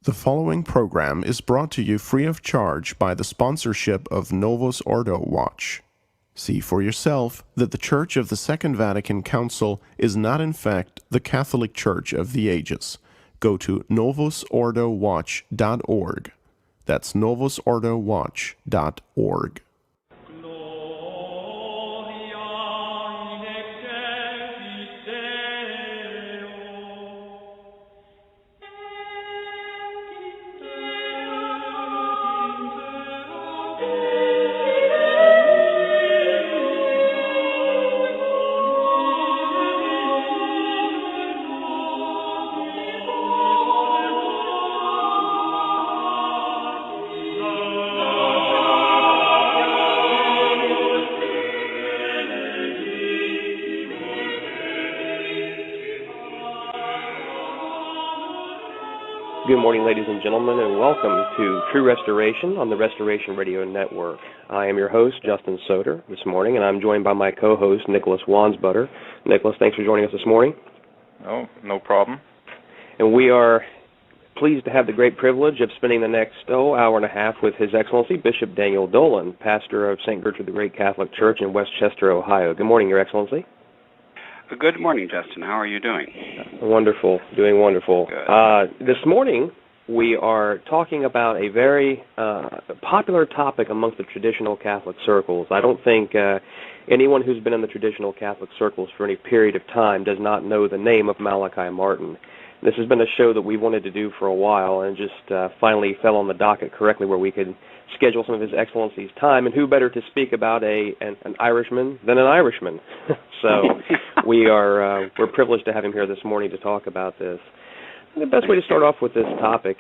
The following program is brought to you free of charge by the sponsorship of Novus Ordo Watch. See for yourself that the Church of the Second Vatican Council is not in fact the Catholic Church of the ages. Go to novusordowatch.org. That's novusordowatch.org. Good morning, ladies and gentlemen, and welcome to True Restoration on the Restoration Radio Network. I am your host, Justin Soder, this morning, and I'm joined by my co-host, Nicholas Wansbutter. Nicholas, thanks for joining us this morning. Oh, no problem. And we are pleased to have the great privilege of spending the next, hour and a half with His Excellency Bishop Daniel Dolan, pastor of St. Gertrude the Great Catholic Church in Westchester, Ohio. Good morning, Your Excellency. Good morning, Justin. How are you doing? Wonderful. Doing wonderful. Good. This morning, we are talking about a very popular topic amongst the traditional Catholic circles. I don't think anyone who's been in the traditional Catholic circles for any period of time does not know the name of Malachi Martin. This has been a show that we wanted to do for a while and just finally fell on the docket correctly where we could schedule some of His Excellency's time, and who better to speak about an Irishman than an Irishman. So we're privileged to have him here this morning to talk about this. The best way to start off with this topic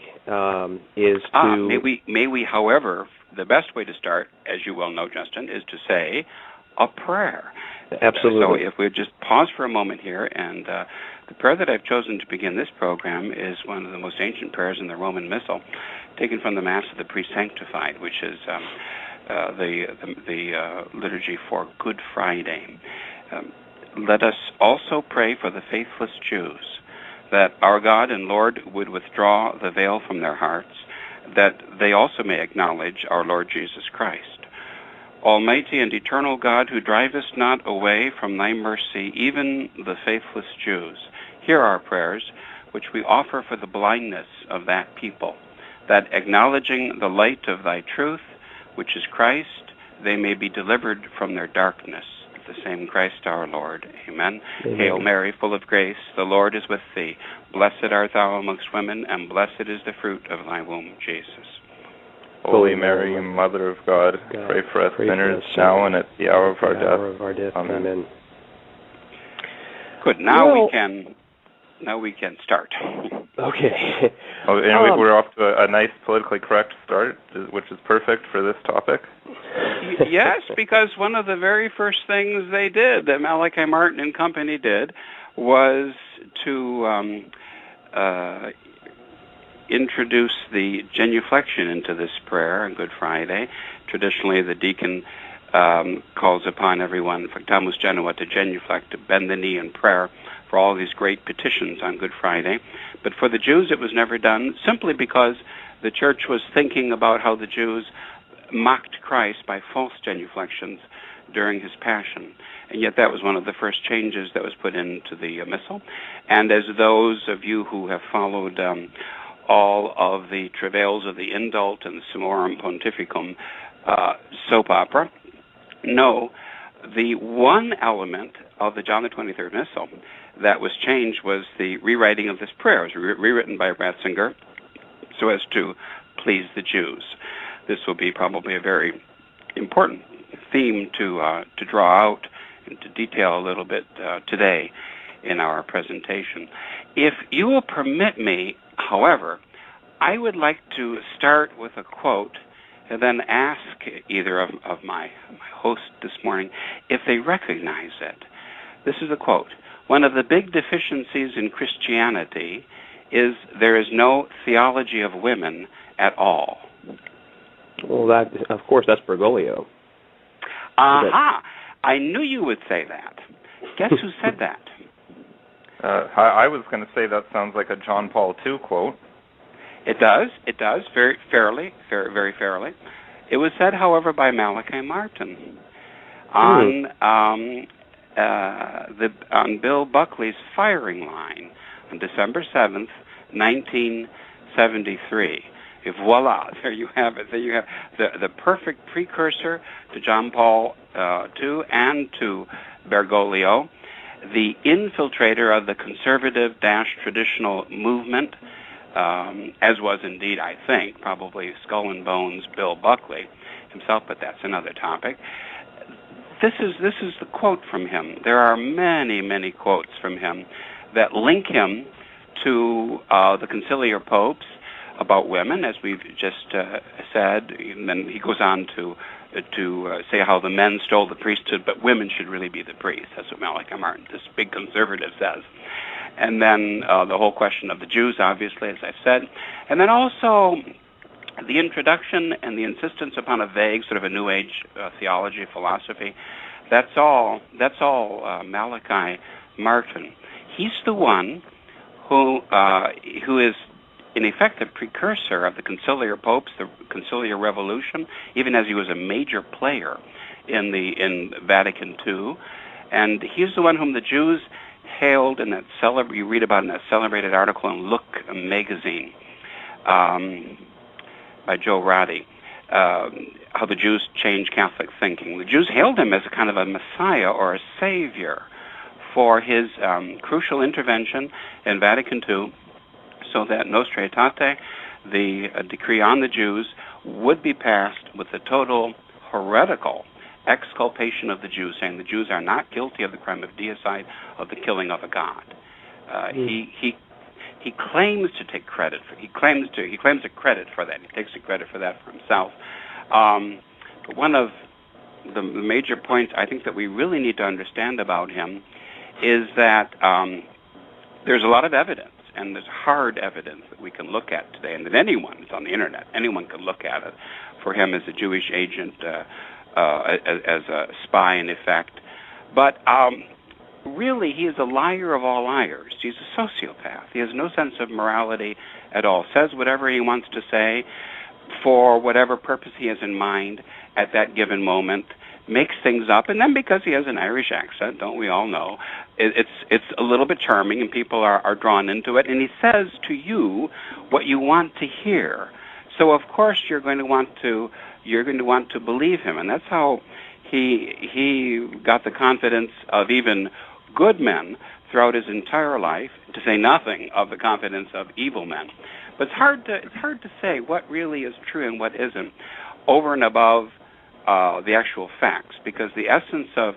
is to... May we, however, the best way to start, as you well know, Justin, is to say a prayer. Absolutely. So if we just pause for a moment here, and the prayer that I've chosen to begin this program is one of the most ancient prayers in the Roman Missal, taken from the Mass of the Pre-Sanctified, which is the liturgy for Good Friday. Let us also pray for the faithless Jews, that our God and Lord would withdraw the veil from their hearts, that they also may acknowledge our Lord Jesus Christ. Almighty and eternal God, who drivest not away from thy mercy even the faithless Jews, hear our prayers, which we offer for the blindness of that people, that acknowledging the light of thy truth, which is Christ, they may be delivered from their darkness. The same Christ our Lord. Amen. Amen. Hail Mary, full of grace, the Lord is with thee. Blessed art thou amongst women, and blessed is the fruit of thy womb, Jesus. Holy Mary, Mother of God, pray for us sinners, now and at the hour of our death. Amen. Good. Now we can start. Okay. And we're off to a nice politically correct start, which is perfect for this topic. Yes, because one of the very first things they did, that Malachi Martin and company did, was to introduce the genuflection into this prayer on Good Friday. Traditionally, the deacon calls upon everyone, Factamus Genua, to genuflect, to bend the knee in prayer for all these great petitions on Good Friday. But for the Jews, it was never done, simply because the church was thinking about how the Jews mocked Christ by false genuflections during his passion. And yet that was one of the first changes that was put into the Missal. And as those of you who have followed all of the travails of the Indult and the Summorum Pontificum soap opera know, the one element of the John the 23rd Missal that was changed was the rewriting of this prayer. It was rewritten by Ratzinger so as to please the Jews. This will be probably a very important theme to draw out and to detail a little bit today in our presentation. If you will permit me, however, I would like to start with a quote and then ask either of my hosts this morning if they recognize it. This is a quote. One of the big deficiencies in Christianity is there is no theology of women at all. Well, of course, that's Bergoglio. Aha! I knew you would say that. Guess who said that? I was going to say that sounds like a John Paul II quote. It does, very fairly, very fairly. It was said, however, by Malachi Martin on Bill Buckley's firing line on December 7th, 1973. Voila, there you have it. There you have the perfect precursor to John Paul II and to Bergoglio, the infiltrator of the conservative-traditional movement, as was indeed, I think, probably Skull and Bones Bill Buckley himself, but that's another topic. This is the quote from him. There are many quotes from him that link him to the conciliar popes about women, as we've just said. And then he goes on to say how the men stole the priesthood, but women should really be the priests. That's what Malachi Martin, this big conservative, says. And then the whole question of the Jews, obviously, as I've said. And then also the introduction and the insistence upon a vague sort of a New Age theology, philosophy. That's all Malachi Martin. He's the one who is, in effect, the precursor of the conciliar popes, the conciliar revolution, even as he was a major player in Vatican II. And he's the one whom the Jews hailed in that you read about in that celebrated article in Look magazine by Joe Roddy, how the Jews changed Catholic thinking. The Jews hailed him as a kind of a messiah or a savior for his crucial intervention in Vatican II, so that Nostra Aetate, the decree on the Jews, would be passed with the total heretical exculpation of the Jews, saying the Jews are not guilty of the crime of deicide, of the killing of a god. He claims to take credit for. He claims a credit for that. He takes the credit for that for himself. But one of the major points I think that we really need to understand about him is that there's a lot of evidence, and there's hard evidence that we can look at today, and that it's on the internet, anyone can look at it, for him as a Jewish agent, as a spy in effect. But really, he is a liar of all liars. He's a sociopath. He has no sense of morality at all. Says whatever he wants to say for whatever purpose he has in mind at that given moment, makes things up, and then because he has an Irish accent, don't we all know, it's a little bit charming, and people are drawn into it, and he says to you what you want to hear. So of course you're going to want to believe him, and that's how he got the confidence of even good men throughout his entire life, to say nothing of the confidence of evil men. But it's hard to say what really is true and what isn't, over and above the actual facts, because the essence of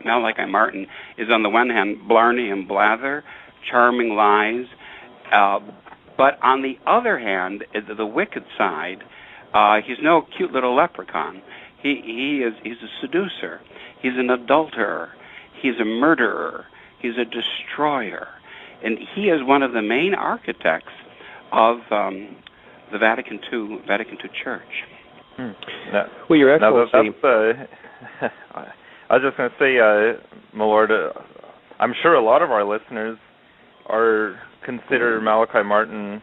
Malachi Martin is, on the one hand, blarney and blather, charming lies, but on the other hand, the wicked side, he's no cute little leprechaun. He's a seducer. He's an adulterer. He's a murderer. He's a destroyer. And he is one of the main architects of the Vatican II Church. Well, Your Excellency. I was just going to say, my Lord, I'm sure a lot of our listeners consider Malachi Martin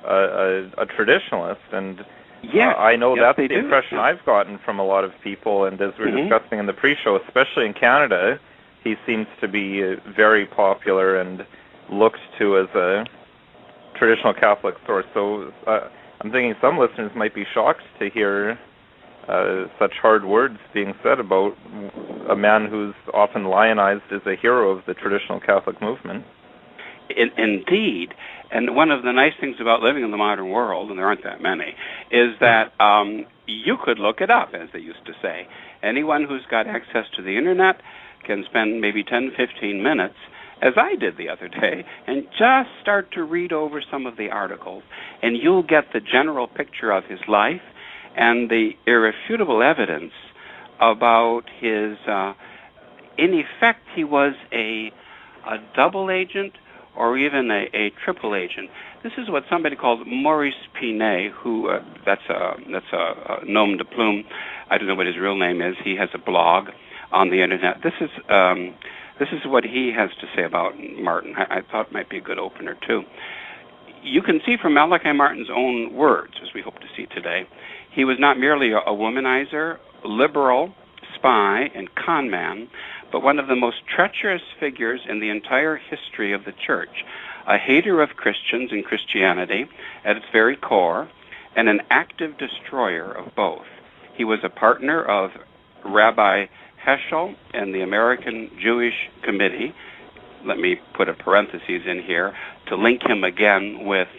a traditionalist, and I know that's the impression I've gotten from a lot of people. And as we were discussing in the pre-show, especially in Canada, he seems to be very popular and looked to as a traditional Catholic source. So I'm thinking some listeners might be shocked to hear such hard words being said about a man who's often lionized as a hero of the traditional Catholic movement. Indeed. And one of the nice things about living in the modern world, and there aren't that many, is that you could look it up, as they used to say. Anyone who's got access to the internet can spend maybe 10, 15 minutes, as I did the other day, and just start to read over some of the articles, and you'll get the general picture of his life and the irrefutable evidence about his, in effect, he was a double agent or even a triple agent. This is what somebody called Maurice Pinet, who, that's a nom de plume. I don't know what his real name is. He has a blog on the internet. This is what he has to say about Martin. I thought it might be a good opener, too. you can see from Malachi Martin's own words, as we hope to see today, he was not merely a womanizer, liberal, spy, and con man, but one of the most treacherous figures in the entire history of the church, a hater of Christians and Christianity at its very core, and an active destroyer of both. He was a partner of Rabbi Heschel and the American Jewish Committee. Let me put a parenthesis in here to link him again with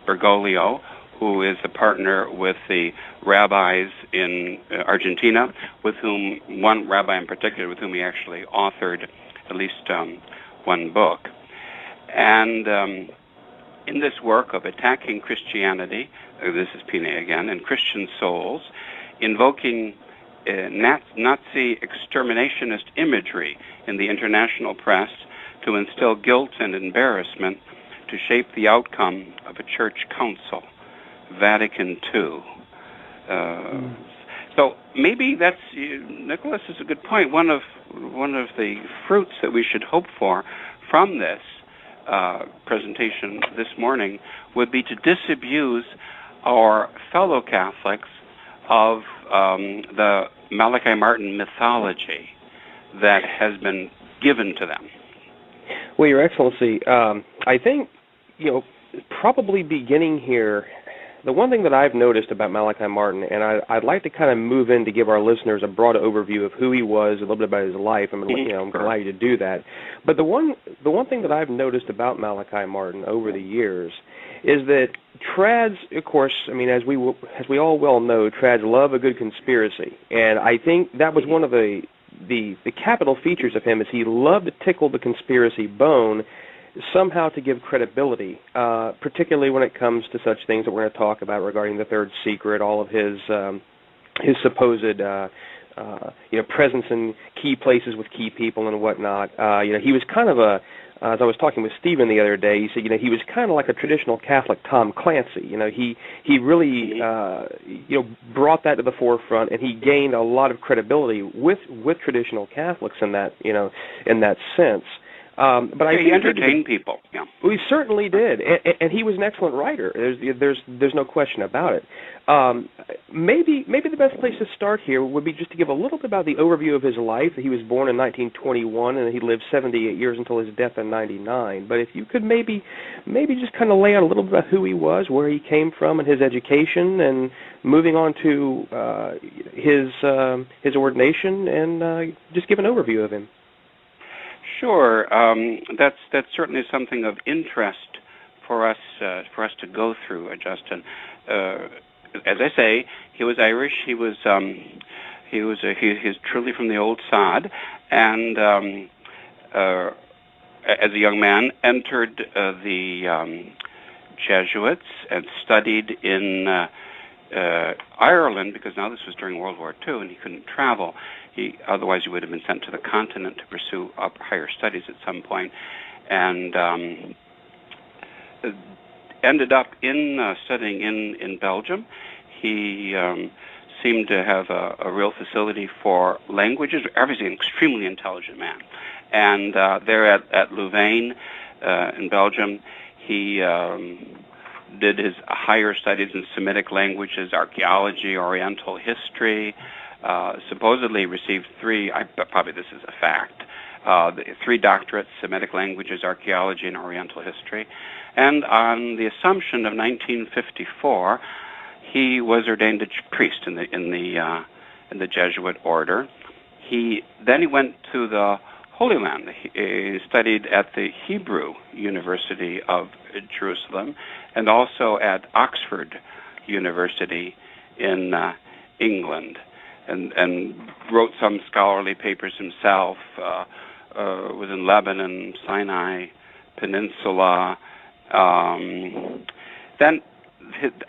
Bergoglio, who is a partner with the rabbis in Argentina, with whom, one rabbi in particular, with whom he actually authored at least one book. And in this work of attacking Christianity, this is Pine again, and Christian souls, invoking Nazi exterminationist imagery in the international press to instill guilt and embarrassment to shape the outcome of a church council, Vatican II. So maybe that's, Nicholas is a good point. One of the fruits that we should hope for from this presentation this morning would be to disabuse our fellow Catholics of the Malachi Martin mythology that has been given to them. Well, Your Excellency, I think, probably beginning here, the one thing that I've noticed about Malachi Martin, and I'd like to kind of move in to give our listeners a broad overview of who he was, a little bit about his life. I'm going to allow you to do that. But the one thing that I've noticed about Malachi Martin over the years is that trads, of course, as we all well know, trads love a good conspiracy, and I think that was one of the capital features of him is he loved to tickle the conspiracy bone, somehow to give credibility, particularly when it comes to such things that we're going to talk about regarding the Third Secret, all of his supposed presence in key places with key people and whatnot. He was kind of as I was talking with Stephen the other day, he said, he was kind of like a traditional Catholic Tom Clancy. He really, brought that to the forefront, and he gained a lot of credibility with traditional Catholics in that, in that sense. But I he entertained people. Yeah, well, he certainly did, and he was an excellent writer. There's no question about it. Maybe the best place to start here would be just to give a little bit about the overview of his life. He was born in 1921, and he lived 78 years until his death in 99. But if you could maybe just kind of lay out a little bit about who he was, where he came from, and his education, and moving on to his ordination, and just give an overview of him. Sure, that's certainly something of interest for us to go through, Justin. As I say, he was Irish. He's truly from the old sod, and as a young man, entered the Jesuits and studied in Ireland, because now this was during World War II, and he couldn't travel. Otherwise, he would have been sent to the continent to pursue higher studies at some point, and ended up studying in Belgium. He seemed to have a real facility for languages. Obviously, an extremely intelligent man. And there at Louvain in Belgium, he did his higher studies in Semitic languages, archaeology, Oriental history. Supposedly received probably this is a fact, 3 doctorates, Semitic languages, archaeology, and Oriental history. And on the Assumption of 1954, he was ordained a priest in the Jesuit order. Then he went to the Holy Land. He studied at the Hebrew University of Jerusalem and also at Oxford University in England. And wrote some scholarly papers himself, was in Lebanon, Sinai Peninsula. Then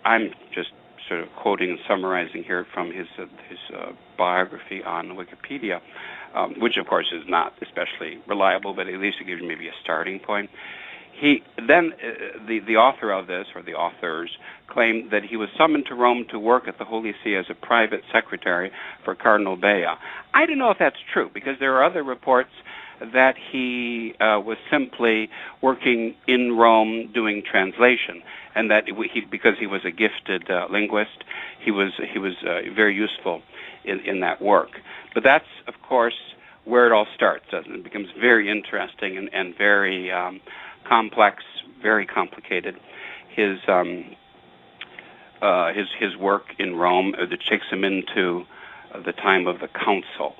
I'm just sort of quoting and summarizing here from his biography on Wikipedia, which of course is not especially reliable, but at least it gives you maybe a starting point. He then, the author of this, or the authors, claimed that he was summoned to Rome to work at the Holy See as a private secretary for Cardinal Bea. I don't know if that's true, because there are other reports that he was simply working in Rome doing translation, and that because he was a gifted linguist, he was very useful in that work. But that's, of course, where it all starts, doesn't it? It becomes very interesting and very complex, very complicated. His work in Rome that takes him into the time of the council,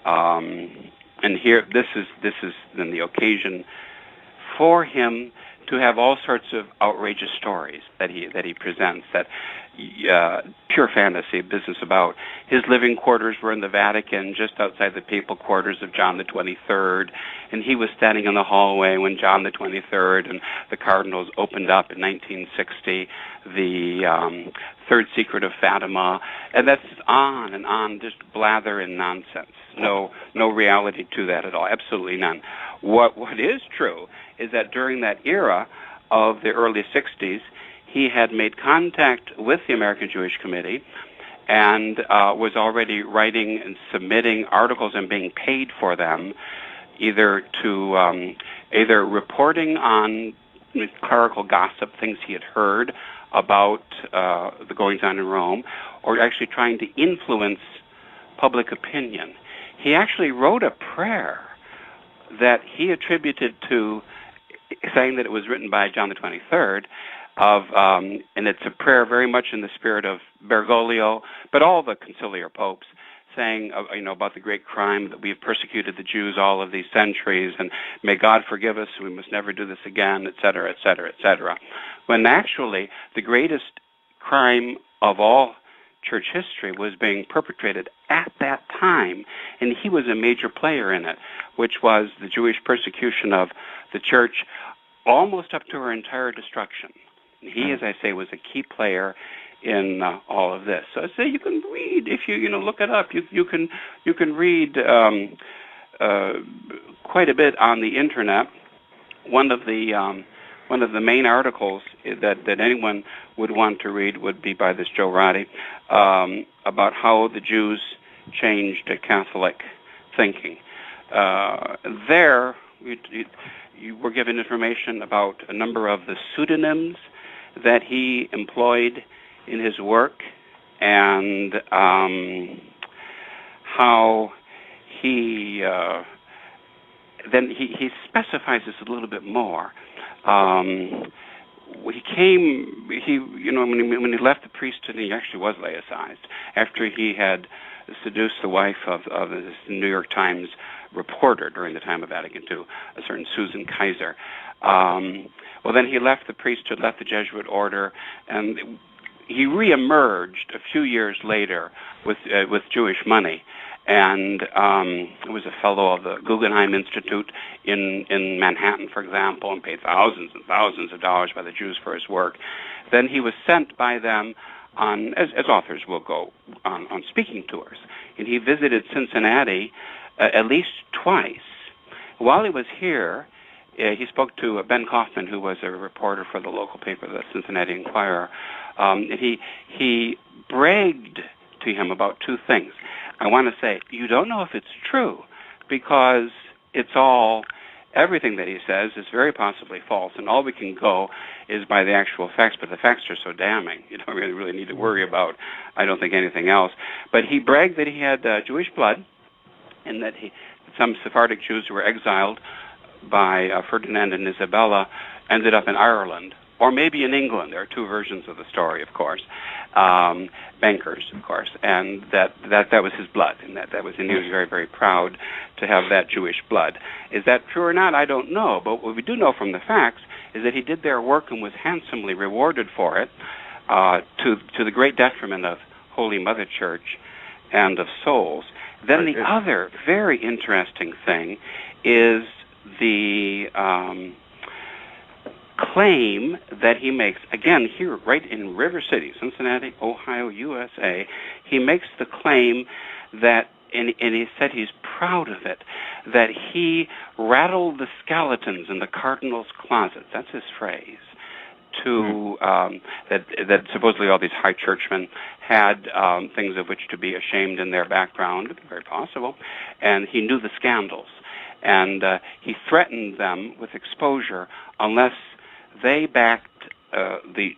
and here this is then the occasion for him to have all sorts of outrageous stories that he presents, that pure fantasy business about. His living quarters were in the Vatican, just outside the papal quarters of John the 23rd, and he was standing in the hallway when John the 23rd and the cardinals opened up in 1960 the Third Secret of Fatima, and that's on and on, just blather and nonsense. No reality to that at all, absolutely none. What is true is that during that era of the early 60s, he had made contact with the American Jewish Committee and was already writing and submitting articles and being paid for them, either reporting on clerical gossip, things he had heard about the goings-on in Rome, or actually trying to influence public opinion. He actually wrote a prayer that he attributed to, saying that it was written by John the 23rd, and it's a prayer very much in the spirit of Bergoglio, but all the conciliar popes, saying about the great crime that we've persecuted the Jews all of these centuries, and may God forgive us, we must never do this again, etc., etc., etc. When actually the greatest crime of all church history was being perpetrated at that time, and he was a major player in it, which was the Jewish persecution of the church almost up to her entire destruction. He, as I say, was a key player in all of this. So I say you can read, if you look it up, you can read quite a bit on the internet. One of the main articles that anyone would want to read would be by this Joe Roddy, about how the Jews changed Catholic thinking. There, you were given information about a number of the pseudonyms that he employed in his work, and how he specifies this a little bit more. When he left the priesthood, he actually was laicized after he had seduced the wife of this New York Times reporter during the time of Vatican II, a certain Susan Kaiser. Well, then he left the priesthood, left the Jesuit order, and he reemerged a few years later with Jewish money, and was a fellow of the Guggenheim Institute in Manhattan, for example, and paid thousands and thousands of dollars by the Jews for his work. Then he was sent by them on, as authors will go, on speaking tours, and he visited Cincinnati at least twice. While he was here, he spoke to Ben Kaufman, who was a reporter for the local paper, the Cincinnati Enquirer. He bragged to him about two things. I want to say, you don't know if it's true, because everything that he says is very possibly false, and all we can go is by the actual facts, but the facts are so damning, you don't really need to worry about, I don't think, anything else. But he bragged that he had Jewish blood, and that some Sephardic Jews who were exiled by Ferdinand and Isabella ended up in Ireland, or maybe in England. There are two versions of the story, of course. Bankers, of course, and that was his blood, and and he was very, very proud to have that Jewish blood. Is that true or not? I don't know, but what we do know from the facts is that he did their work and was handsomely rewarded for it, to the great detriment of Holy Mother Church and of souls. Then the other very interesting thing is the claim that he makes, again, here right in River City, Cincinnati, Ohio, USA, he makes the claim that, and he said he's proud of it, that he rattled the skeletons in the cardinal's closet. That's his phrase. That supposedly all these high churchmen had things of which to be ashamed in their background, very possible, and he knew the scandals. and he threatened them with exposure unless they backed the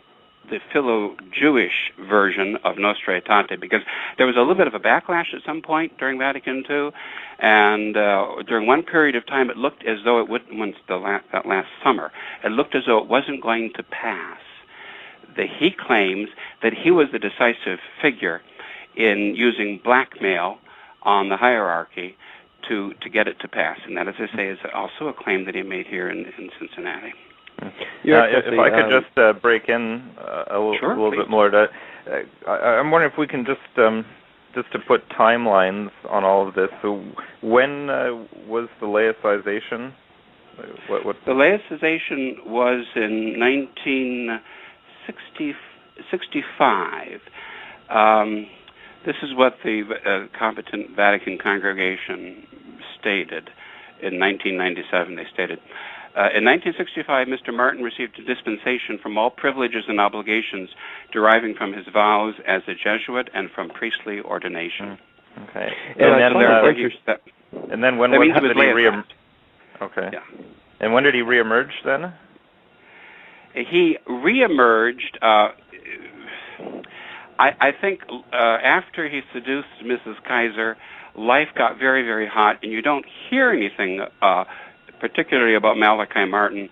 Philo-Jewish version of Nostra Aetate, because there was a little bit of a backlash at some point during Vatican II, and during one period of time it looked as though it would, that last summer, it looked as though it wasn't going to pass. He claims that he was the decisive figure in using blackmail on the hierarchy to get it to pass, and that, as I say, is also a claim that he made here in Cincinnati. If I could just break in a little bit more, I'm wondering if we can just to put timelines on all of this. So, when was the laicization? The laicization was in 1965. This is what the competent Vatican congregation stated in 1997. They stated, in 1965, Mr. Martin received a dispensation from all privileges and obligations deriving from his vows as a Jesuit and from priestly ordination. Okay. And then when did he reemerge? Okay. Yeah. And when did he reemerge then? He reemerged, I think, after he seduced Mrs. Kaiser, life got very, very hot, and you don't hear anything particularly about Malachi Martin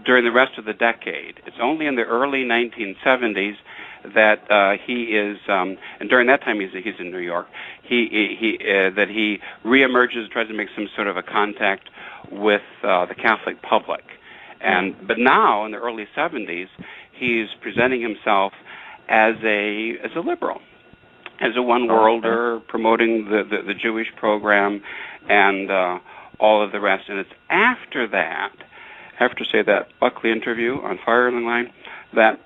during the rest of the decade. It's only in the early 1970s that he is, and during that time he's in New York, that he reemerges, tries to make some sort of a contact with the Catholic public. But now, in the early 70s, he's presenting himself as a liberal, as a one-worlder, promoting the Jewish program and all of the rest. And it's after that, after, say, that Buckley interview on Firing Line, that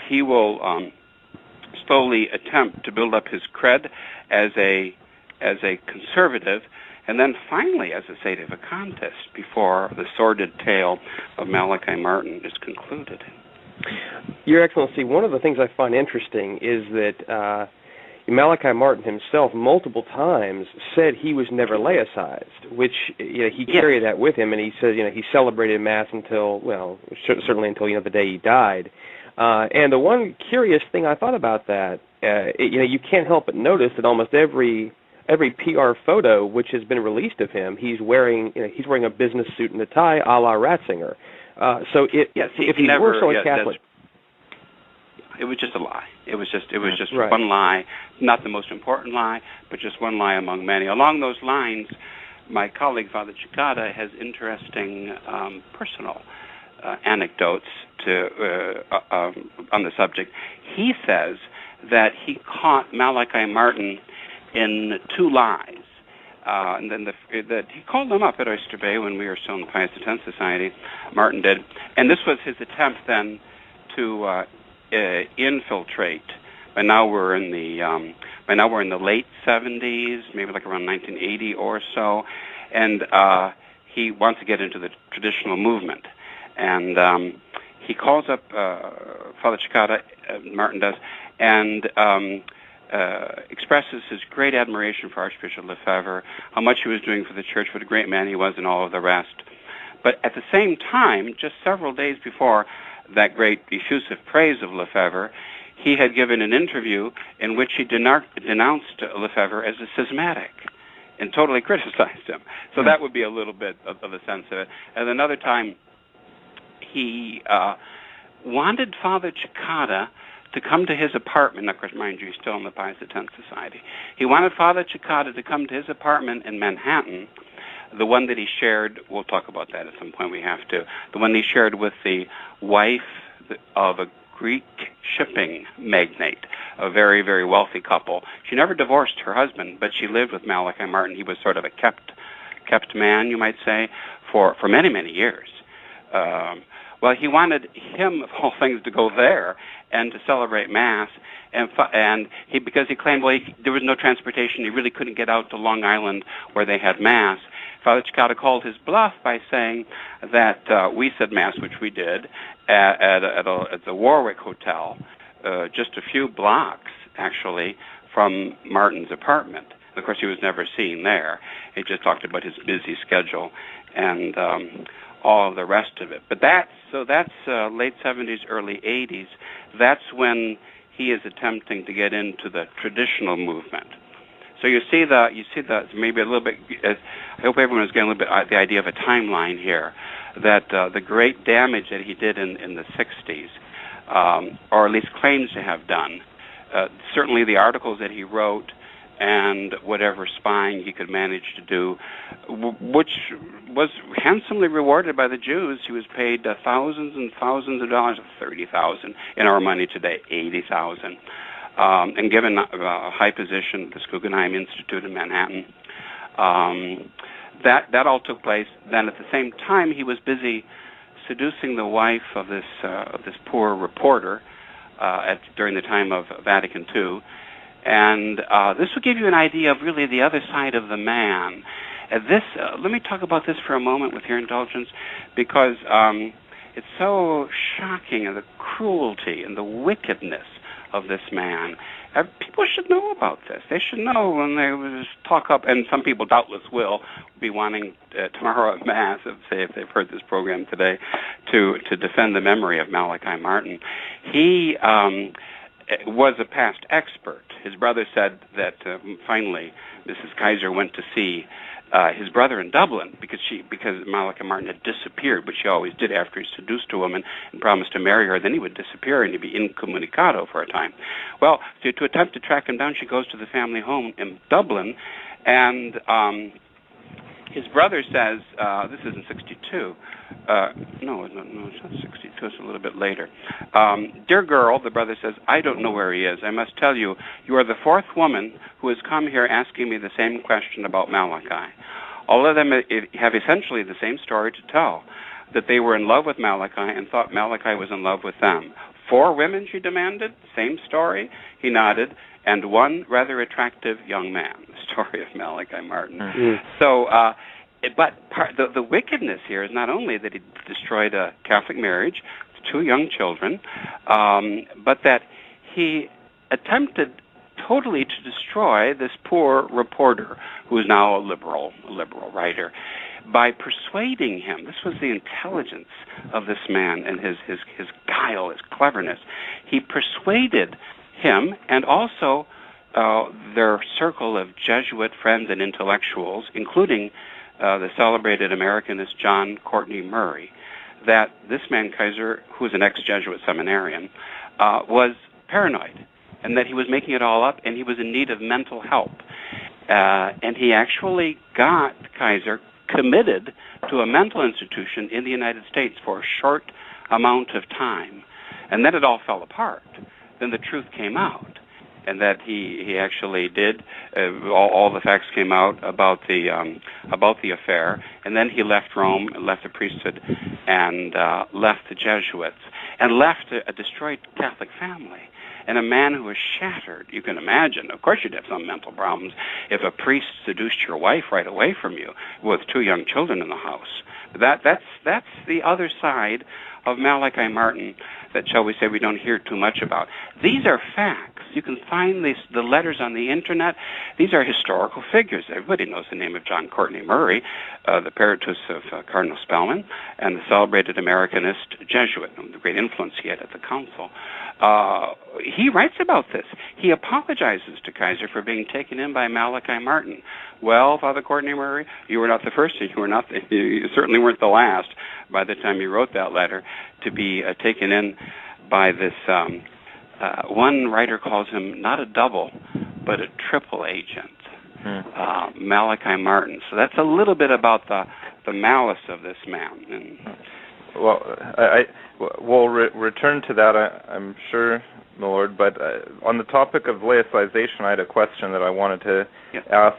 he will slowly attempt to build up his cred as a conservative, and then finally as a state of a contest before the sordid tale of Malachi Martin is concluded. Your Excellency, one of the things I find interesting is that Malachi Martin himself multiple times said he was never laicized, which he carried that with him, and he says he celebrated Mass until, certainly until the day he died. And the one curious thing I thought about that, you can't help but notice that almost every PR photo which has been released of him, he's wearing a business suit and a tie, a la Ratzinger. So if he were so Catholic, it was just a lie. It was just right. One lie, not the most important lie, but just one lie among many. Along those lines, my colleague Father Cicada has interesting personal anecdotes on the subject. He says that he caught Malachi Martin in two lies. And then that he called them up at Oyster Bay when we were still in the Pius X Society. Martin did, and this was his attempt then to infiltrate. By now we're in the late 70s, maybe like around 1980 or so, and he wants to get into the traditional movement, and he calls up Father Cicada, Martin does, and expresses his great admiration for Archbishop Lefebvre, how much he was doing for the church, what a great man he was, and all of the rest. But at the same time, just several days before that great effusive praise of Lefebvre, he had given an interview in which he denounced Lefebvre as a schismatic and totally criticized him. So that would be a little bit of a sense of it. And another time, he wanted Father Cicada to come to his apartment. Of course, mind you, he's still in the Pius X Society. He wanted Father Cicada to come to his apartment in Manhattan, the one that he shared, we'll talk about that at some point, we have to, the one he shared with the wife of a Greek shipping magnate, a very, very wealthy couple. She never divorced her husband, but she lived with Malachi Martin. He was sort of a kept man, you might say, for many, many years. Well, he wanted him, of all things, to go there and to celebrate Mass, and because he claimed, there was no transportation, he really couldn't get out to Long Island where they had Mass. Father Cicada called his bluff by saying that we said Mass, which we did, at the Warwick Hotel, just a few blocks, actually, from Martin's apartment. Of course, he was never seen there. He just talked about his busy schedule and all of the rest of it. But that's late 70s, early 80s. That's when he is attempting to get into the traditional movement. So you see the maybe a little bit. I hope everyone is getting a little bit the idea of a timeline here. That the great damage that he did in the 60s, or at least claims to have done. Certainly the articles that he wrote and whatever spying he could manage to do, which was handsomely rewarded by the Jews. He was paid thousands and thousands of dollars, $30,000 in our money today, $80,000, and given a high position at the Guggenheim Institute in Manhattan. That all took place. Then at the same time, he was busy seducing the wife of this poor reporter during the time of Vatican II. And this will give you an idea of really the other side of the man. Let me talk about this for a moment with your indulgence, because it's so shocking, and the cruelty and the wickedness of this man. People should know about this. They should know when they talk up, and some people doubtless will be wanting tomorrow at Mass, if they've heard this program today, to defend the memory of Malachi Martin. He was a past expert. His brother said that finally Mrs. Kaiser went to see his brother in Dublin because Malachi Martin had disappeared, which she always did after he seduced a woman and promised to marry her. Then he would disappear and he'd be incommunicado for a time. Well, to attempt to track him down, she goes to the family home in Dublin, and his brother says, this is in 62. No, it's not 62. It's a little bit later. Dear girl, the brother says, I don't know where he is. I must tell you, you are the fourth woman who has come here asking me the same question about Malachi. All of them have essentially the same story to tell, that they were in love with Malachi and thought Malachi was in love with them. 4 women, she demanded, same story. He nodded. And one rather attractive young man, the story of Malachi Martin. Mm-hmm. So, but the wickedness here is not only that he destroyed a Catholic marriage, 2 young children, but that he attempted totally to destroy this poor reporter who is now a liberal writer, by persuading him. This was the intelligence of this man and his guile, his cleverness. He persuaded him and also their circle of Jesuit friends and intellectuals, including the celebrated Americanist John Courtney Murray, that this man, Kaiser, who was an ex-Jesuit seminarian, was paranoid, and that he was making it all up, and he was in need of mental help. And he actually got Kaiser committed to a mental institution in the United States for a short amount of time. And then it all fell apart. Then the truth came out, and that he actually did. All the facts came out about the affair, and then he left Rome, left the priesthood, and left the Jesuits, and left a destroyed Catholic family, and a man who was shattered. You can imagine. Of course, you'd have some mental problems if a priest seduced your wife right away from you with 2 young children in the house. That's the other side of Malachi Martin that, shall we say, we don't hear too much about. These are facts. You can find the letters on the Internet. These are historical figures. Everybody knows the name of John Courtney Murray, the Peritus of Cardinal Spellman, and the celebrated Americanist Jesuit, the great influence he had at the council. He writes about this. He apologizes to Kaiser for being taken in by Malachi Martin. Well, Father Courtney Murray, you were not the first. You certainly weren't the last. By the time you wrote that letter, to be taken in by this. One writer calls him not a double, but a triple agent, Malachi Martin. So that's a little bit about the malice of this man. And well, we'll return to that, I'm sure, my Lord. But on the topic of laicization, I had a question that I wanted to ask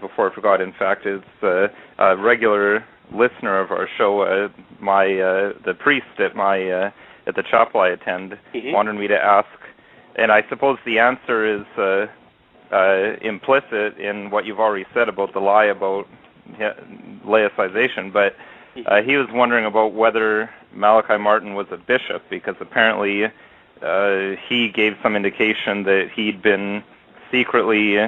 before I forgot. In fact, it's a regular listener of our show, the priest at the chapel I attend, wanted me to ask, and I suppose the answer is implicit in what you've already said about the lie about laicization, but he was wondering about whether Malachi Martin was a bishop, because apparently he gave some indication that he'd been secretly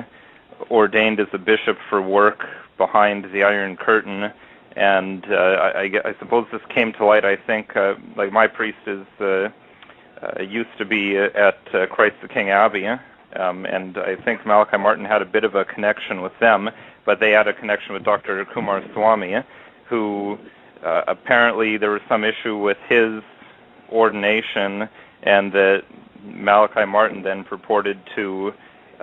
ordained as a bishop for work behind the Iron Curtain, And I suppose this came to light, I think, like my priest used to be at Christ the King Abbey, and I think Malachi Martin had a bit of a connection with them, but they had a connection with Dr. Kumar Swami, who apparently there was some issue with his ordination, and that Malachi Martin then purported to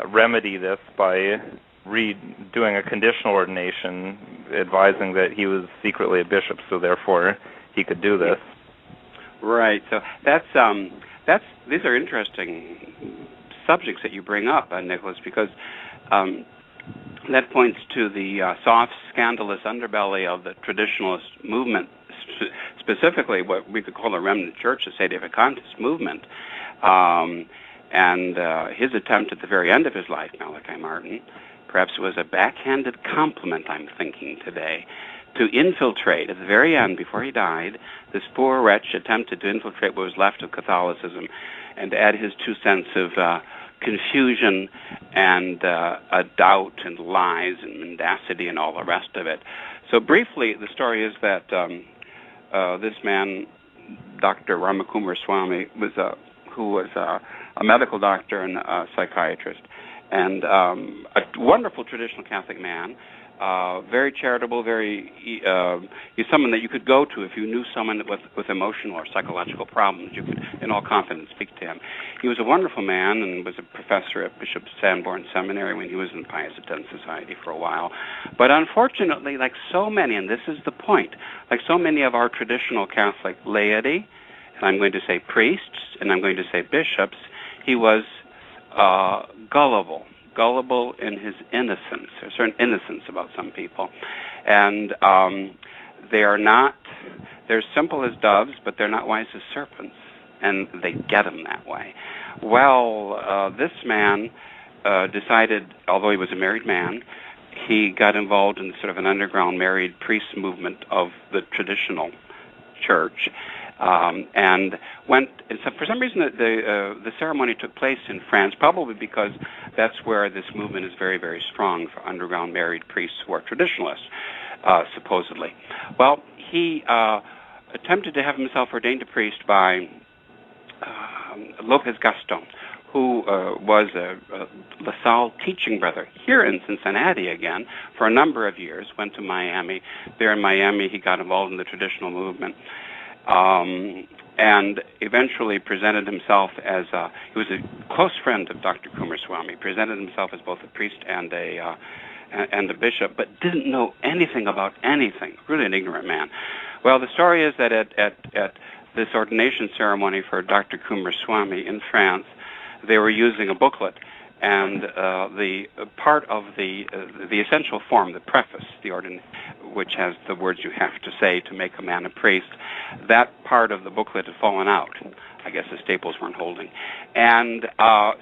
remedy this by doing a conditional ordination, advising that he was secretly a bishop, so therefore he could do this. Right. So these are interesting subjects that you bring up, Nicholas, because that points to the soft, scandalous underbelly of the traditionalist movement, specifically what we could call a remnant church, the sedevacantist movement, and his attempt at the very end of his life, Malachi Martin, perhaps it was a backhanded compliment, I'm thinking today, to infiltrate at the very end, before he died. This poor wretch attempted to infiltrate what was left of Catholicism and to add his 2 cents of confusion and doubt and lies and mendacity and all the rest of it. So briefly, the story is that this man, Dr. Ramakumar Swami, who was a medical doctor and a psychiatrist, and a wonderful traditional Catholic man, very charitable, he's someone that you could go to if you knew someone with emotional or psychological problems. You could, in all confidence, speak to him. He was a wonderful man and was a professor at Bishop Sanborn Seminary when he was in the Pius X Society for a while. But unfortunately, like so many, and this is the point, like so many of our traditional Catholic laity, and I'm going to say priests, and I'm going to say bishops, he was gullible in his innocence. There's a certain innocence about some people. And they're simple as doves, but they're not wise as serpents. And they get them that way. Well, this man decided, although he was a married man, he got involved in sort of an underground married priest movement of the traditional church. And went. And so for some reason, the ceremony took place in France, probably because that's where this movement is very, very strong for underground married priests who are traditionalists, supposedly. Well, he attempted to have himself ordained a priest by Lopez Gaston, who was a La Salle teaching brother here in Cincinnati again for a number of years. Went to Miami. There in Miami, he got involved in the traditional movement. And eventually presented himself as he was a close friend of Dr. Kumar Swami, presented himself as both a priest and a bishop, but didn't know anything about anything, really an ignorant man. Well, the story is that at this ordination ceremony for Dr. Kumar Swami in France, they were using a booklet, and the part of the essential form, the preface, which has the words you have to say to make a man a priest, that part of the booklet had fallen out. I guess the staples weren't holding. And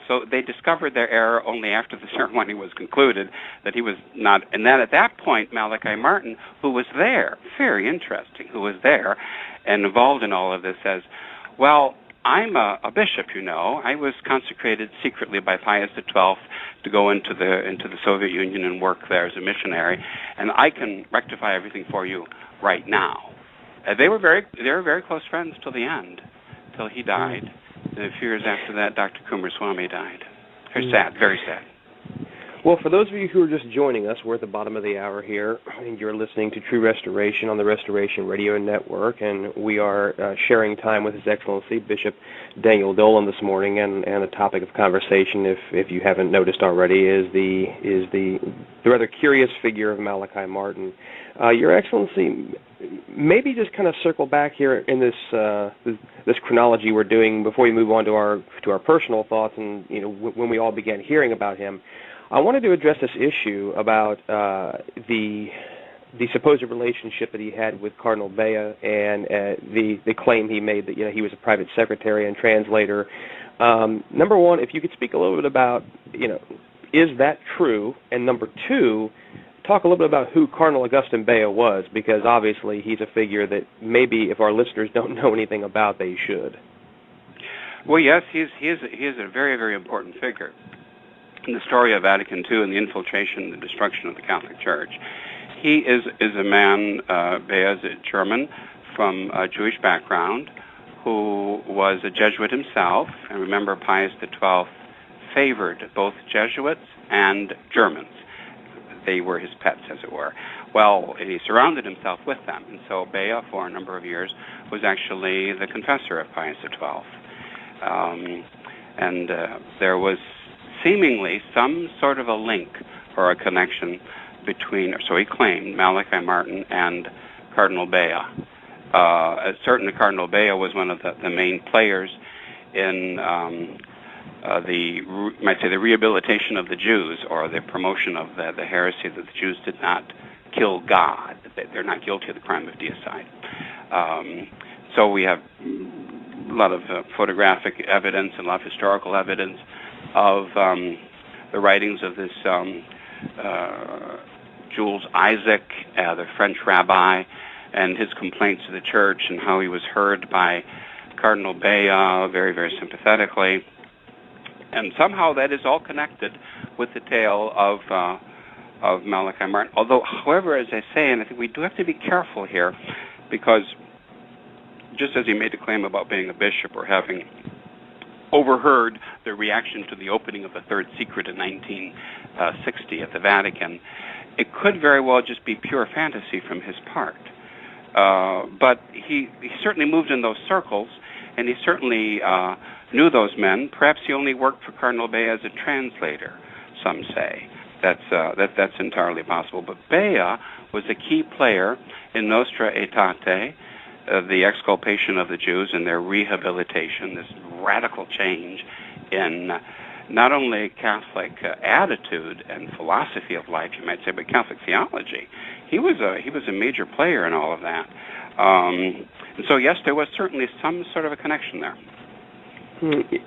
so they discovered their error only after the ceremony was concluded, that he was not. And then at that point, Malachi Martin, who was there, very interesting, who was there and involved in all of this, says, well, I'm a bishop, you know. I was consecrated secretly by Pius XII to go into the Soviet Union and work there as a missionary, and I can rectify everything for you right now. They were very close friends till the end, till he died. And a few years after that, Dr. Kumar Swami died. Very sad, very sad. Well, for those of you who are just joining us, we're at the bottom of the hour here, and you're listening to True Restoration on the Restoration Radio Network, and we are sharing time with His Excellency Bishop Daniel Dolan this morning, and the topic of conversation, if you haven't noticed already, is the rather curious figure of Malachi Martin. Your Excellency, maybe just kind of circle back here in this chronology we're doing before we move on to our personal thoughts, and when we all began hearing about him. I wanted to address this issue about the supposed relationship that he had with Cardinal Bea and the claim he made that he was a private secretary and translator. Number one, if you could speak a little bit about is that true? And number two, talk a little bit about who Cardinal Augustine Bea was, because obviously he's a figure that maybe if our listeners don't know anything about, they should. Well, yes, he is a very, very important figure in the story of Vatican II and the infiltration and the destruction of the Catholic Church. he is a man, Bea is a German from a Jewish background, who was a Jesuit himself. And remember, Pius XII favored both Jesuits and Germans. They were his pets, as it were. Well, he surrounded himself with them, and so Bea, for a number of years, was actually the confessor of Pius XII. There was seemingly some sort of a link or a connection between, or so he claimed, Malachi Martin and Cardinal Bea. Certainly Cardinal Bea was one of the main players in the rehabilitation of the Jews, or the promotion of the heresy that the Jews did not kill God. They're not guilty of the crime of deicide. So we have a lot of photographic evidence and a lot of historical evidence of the writings of this Jules Isaac, the French rabbi, and his complaints to the church, and how he was heard by Cardinal Bea very, very sympathetically. And somehow that is all connected with the tale of Malachi Martin. Although, however, as I say, and I think we do have to be careful here, because just as he made a claim about being a bishop or having overheard the reaction to the opening of the Third Secret in 1960 at the Vatican, it could very well just be pure fantasy from his part. But he certainly moved in those circles, and he certainly knew those men. Perhaps he only worked for Cardinal Bea as a translator, some say. That's entirely possible. But Bea was a key player in Nostra Aetate, the exculpation of the Jews and their rehabilitation, this radical change in not only Catholic attitude and philosophy of life, you might say, but Catholic theology. He was a major player in all of that. And so, yes, there was certainly some sort of a connection there.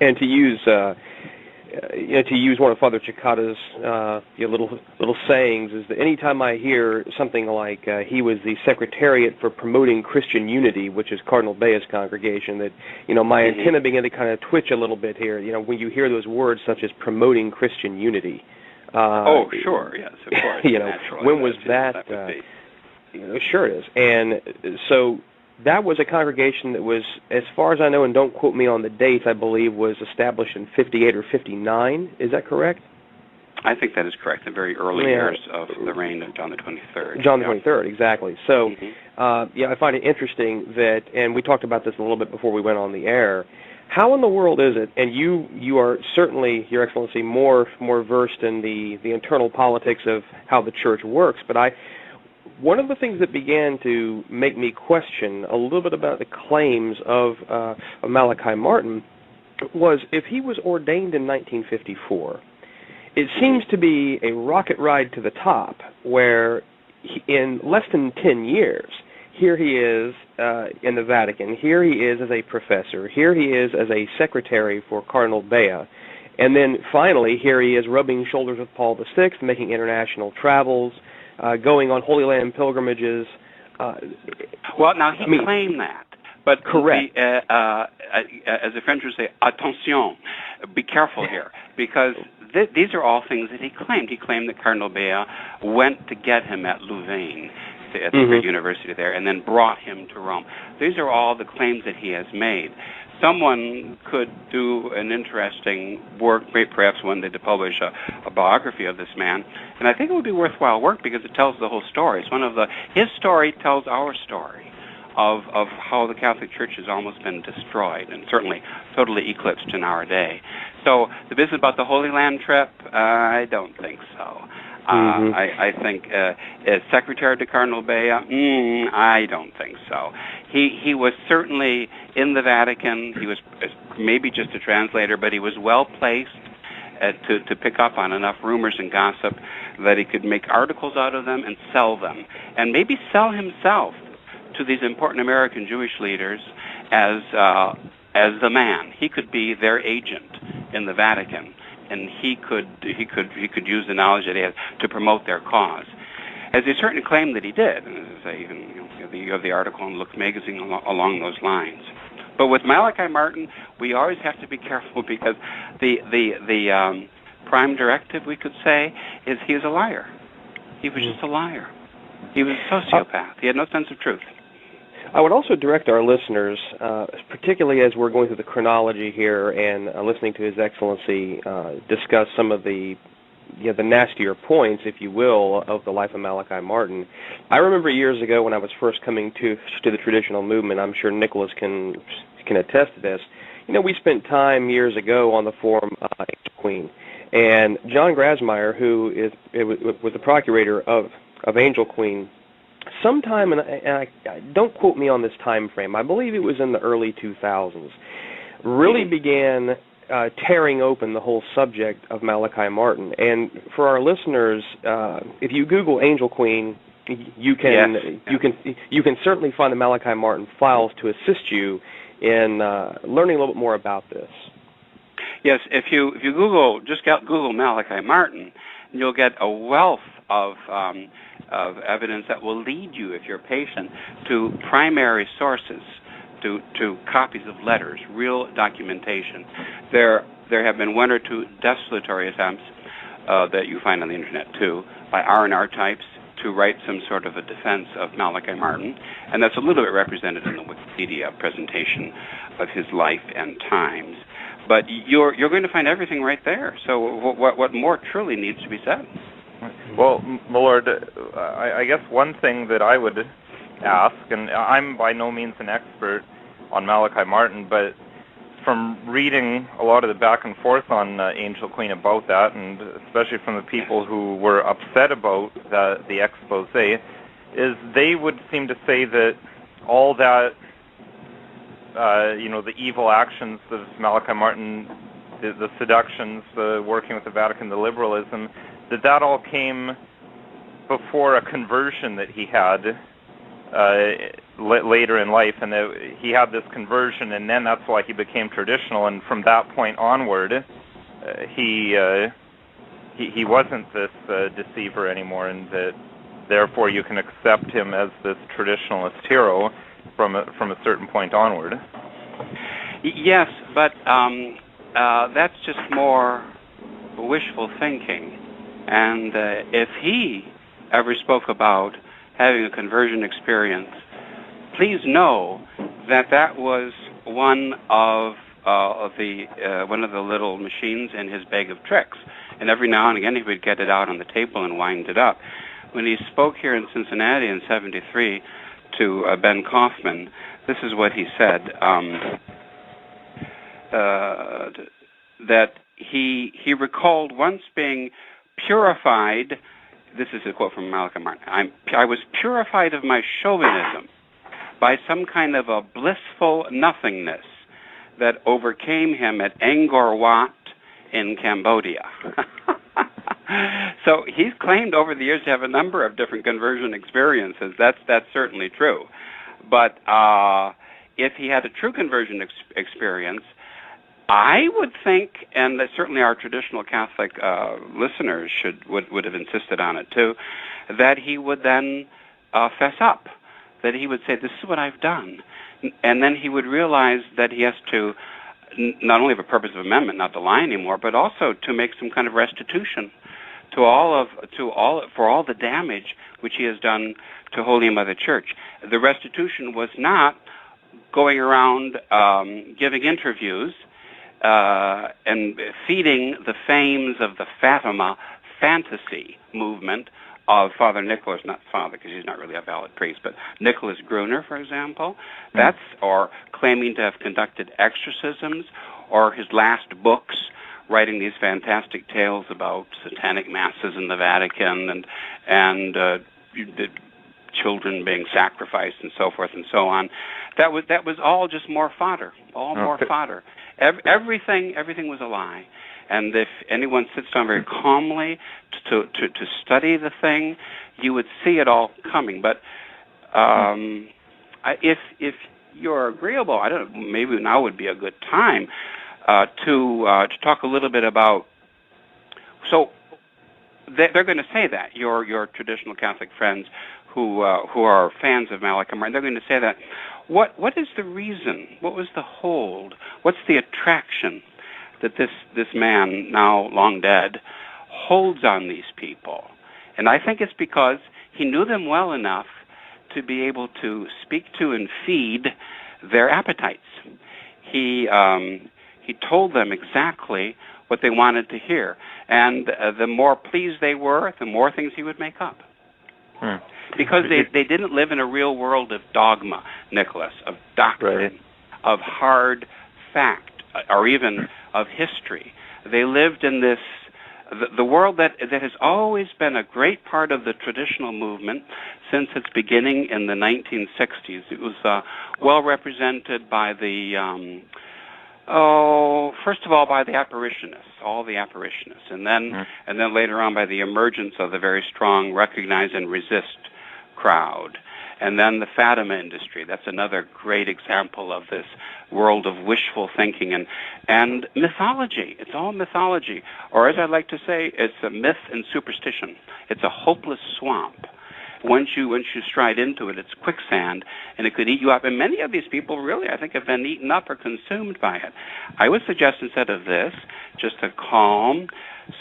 And to use one of Father Cicada's little sayings, is that anytime I hear something like he was the Secretariat for Promoting Christian Unity, which is Cardinal Bea's congregation, that my antenna begin to kind of twitch a little bit here. When you hear those words such as promoting Christian unity. Oh, sure, yes, of course. When was that? Sure it is. And so that was a congregation that was, as far as I know, and don't quote me on the dates, I believe was established in 58 or 59. Is that correct? I think that is correct. The very early years of the reign of John the 23rd. John the 23rd, exactly. So, I find it interesting that, and we talked about this a little bit before we went on the air, how in the world is it, and you are certainly, Your Excellency, more versed in the internal politics of how the church works, but one of the things that began to make me question a little bit about the claims of Malachi Martin was, if he was ordained in 1954, it seems to be a rocket ride to the top, where in less than 10 years, here he is in the Vatican, here he is as a professor, here he is as a secretary for Cardinal Bea, and then finally here he is rubbing shoulders with Paul VI, making international travels, going on Holy Land pilgrimages. Well, now he claimed that, but correct. As the French would say, attention, be careful here, because these are all things that he claimed. He claimed that Cardinal Bea went to get him at Louvain, at the great university there, and then brought him to Rome. These are all the claims that he has made. Someone could do an interesting work, perhaps one day, to publish a biography of this man, and I think it would be worthwhile work because it tells the whole story. It's his story tells our story of how the Catholic Church has almost been destroyed and certainly totally eclipsed in our day. So the business about the Holy Land trip, I don't think so. I think as secretary to Cardinal Bea, I don't think so. He was certainly in the Vatican. He was maybe just a translator, but he was well placed to pick up on enough rumors and gossip that he could make articles out of them and sell them, and maybe sell himself to these important American Jewish leaders as the man. He could be their agent in the Vatican, and he could use the knowledge that he had to promote their cause, as he certainly claimed that he did. And as I say, even you have the article in Look magazine along those lines. But with Malachi Martin, we always have to be careful, because the prime directive, we could say, is he is a liar. He was just a liar. He was a sociopath. He had no sense of truth. I would also direct our listeners, particularly as we're going through the chronology here and listening to His Excellency discuss some of the nastier points, if you will, of the life of Malachi Martin. I remember years ago when I was first coming to the traditional movement. I'm sure Nicholas can attest to this. We spent time years ago on the forum Angel Queen, and John Grasmeyer, who was the procurator of Angel Queen, sometime, and I don't quote me on this time frame, I believe it was in the early 2000s, really began tearing open the whole subject of Malachi Martin. And for our listeners, if you Google Angel Queen, you can certainly find the Malachi Martin files to assist you in learning a little bit more about this. Yes, if you Google Malachi Martin, you'll get a wealth of evidence that will lead you, if you're patient, to primary sources, to copies of letters, real documentation. There have been one or two desultory attempts that you find on the internet too, by R&R types, to write some sort of a defense of Malachi Martin, and that's a little bit represented in the Wikipedia presentation of his life and times. But you're going to find everything right there. So what more truly needs to be said? Well, my lord, I guess one thing that I would ask, and I'm by no means an expert on Malachi Martin, but from reading a lot of the back and forth on Angel Queen about that, and especially from the people who were upset about the expose, is they would seem to say that all that, the evil actions of Malachi Martin, the seductions, the working with the Vatican, the liberalism, that all came before a conversion that he had later in life, and he had this conversion, and then that's why he became traditional. And from that point onward, he wasn't this deceiver anymore, and that therefore you can accept him as this traditionalist hero from a certain point onward. Yes, but that's just more wishful thinking. And if he ever spoke about having a conversion experience, please know that was one of the little machines in his bag of tricks. And every now and again he would get it out on the table and wind it up. When he spoke here in Cincinnati in '73 to Ben Kaufman, this is what he said, that he recalled once being purified. This is a quote from Malachi Martin. I was purified of my chauvinism by some kind of a blissful nothingness that overcame him at Angkor Wat in Cambodia. So he's claimed over the years to have a number of different conversion experiences. That's certainly true. But if he had a true conversion experience, I would think, and certainly our traditional Catholic listeners would have insisted on it too, that he would then fess up, that he would say, this is what I've done. And then he would realize that he has to not only have a purpose of amendment, not to lie anymore, but also to make some kind of restitution for all the damage which he has done to Holy Mother Church. The restitution was not going around giving interviews and feeding the fames of the Fatima fantasy movement of Father Nicholas, not Father because he's not really a valid priest, but Nicholas Gruner, for example, or claiming to have conducted exorcisms, or his last books, writing these fantastic tales about satanic masses in the Vatican and children being sacrificed and so forth and so on. That was all just more fodder, more fodder. Everything was a lie. And if anyone sits down very calmly to study the thing, you would see it all coming. But if you're agreeable, I don't know, maybe now would be a good time to talk a little bit about. So they're going to say that your traditional Catholic friends who are fans of Malachi Martin, they're going to say that. What is the reason? What was the hold? What's the attraction that this man, now long dead, holds on these people? And I think it's because he knew them well enough to be able to speak to and feed their appetites. He told them exactly what they wanted to hear, and the more pleased they were, the more things he would make up. Because they didn't live in a real world of dogma, Nicholas, of doctrine, of hard fact, or even of history. They lived in this, the world that has always been a great part of the traditional movement since its beginning in the 1960s. It was well represented by the, first of all by the apparitionists, all the apparitionists, and then later on by the emergence of the very strong recognize and resist crowd. And then the Fatima industry, that's another great example of this world of wishful thinking and mythology. It's all mythology. Or as I like to say, it's a myth and superstition. It's a hopeless swamp. Once you stride into it, it's quicksand, and it could eat you up. And many of these people really, I think, have been eaten up or consumed by it. I would suggest instead of this, just a calm,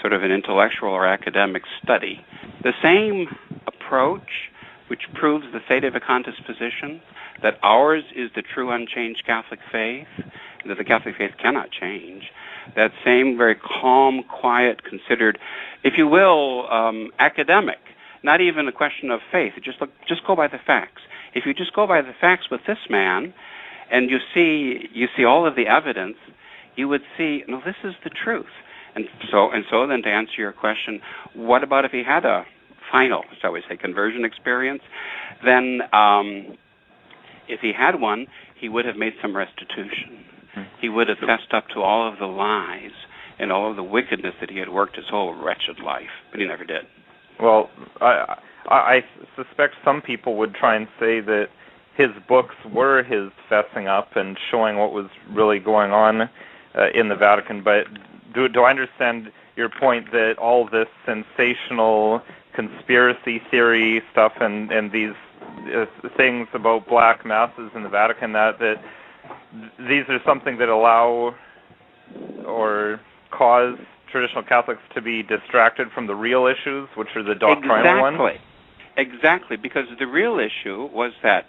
sort of an intellectual or academic study. The same approach which proves the sede vacantis position, that ours is the true unchanged Catholic faith, and that the Catholic faith cannot change. That same very calm, quiet, considered, if you will, academic, not even a question of faith. Just go by the facts. If you just go by the facts with this man, and you see all of the evidence, you would see, no, this is the truth. And so then to answer your question, what about if he had a final, shall we say, conversion experience? Then if he had one, he would have made some restitution. He would have fessed up to all of the lies and all of the wickedness that he had worked his whole wretched life, but he never did. Well, I suspect some people would try and say that his books were his fessing up and showing what was really going on in the Vatican, but do I understand your point that all this sensational conspiracy theory stuff and these things about black masses in the Vatican, that these are something that allow or cause traditional Catholics to be distracted from the real issues, which are the doctrinal ones? Exactly, because the real issue was that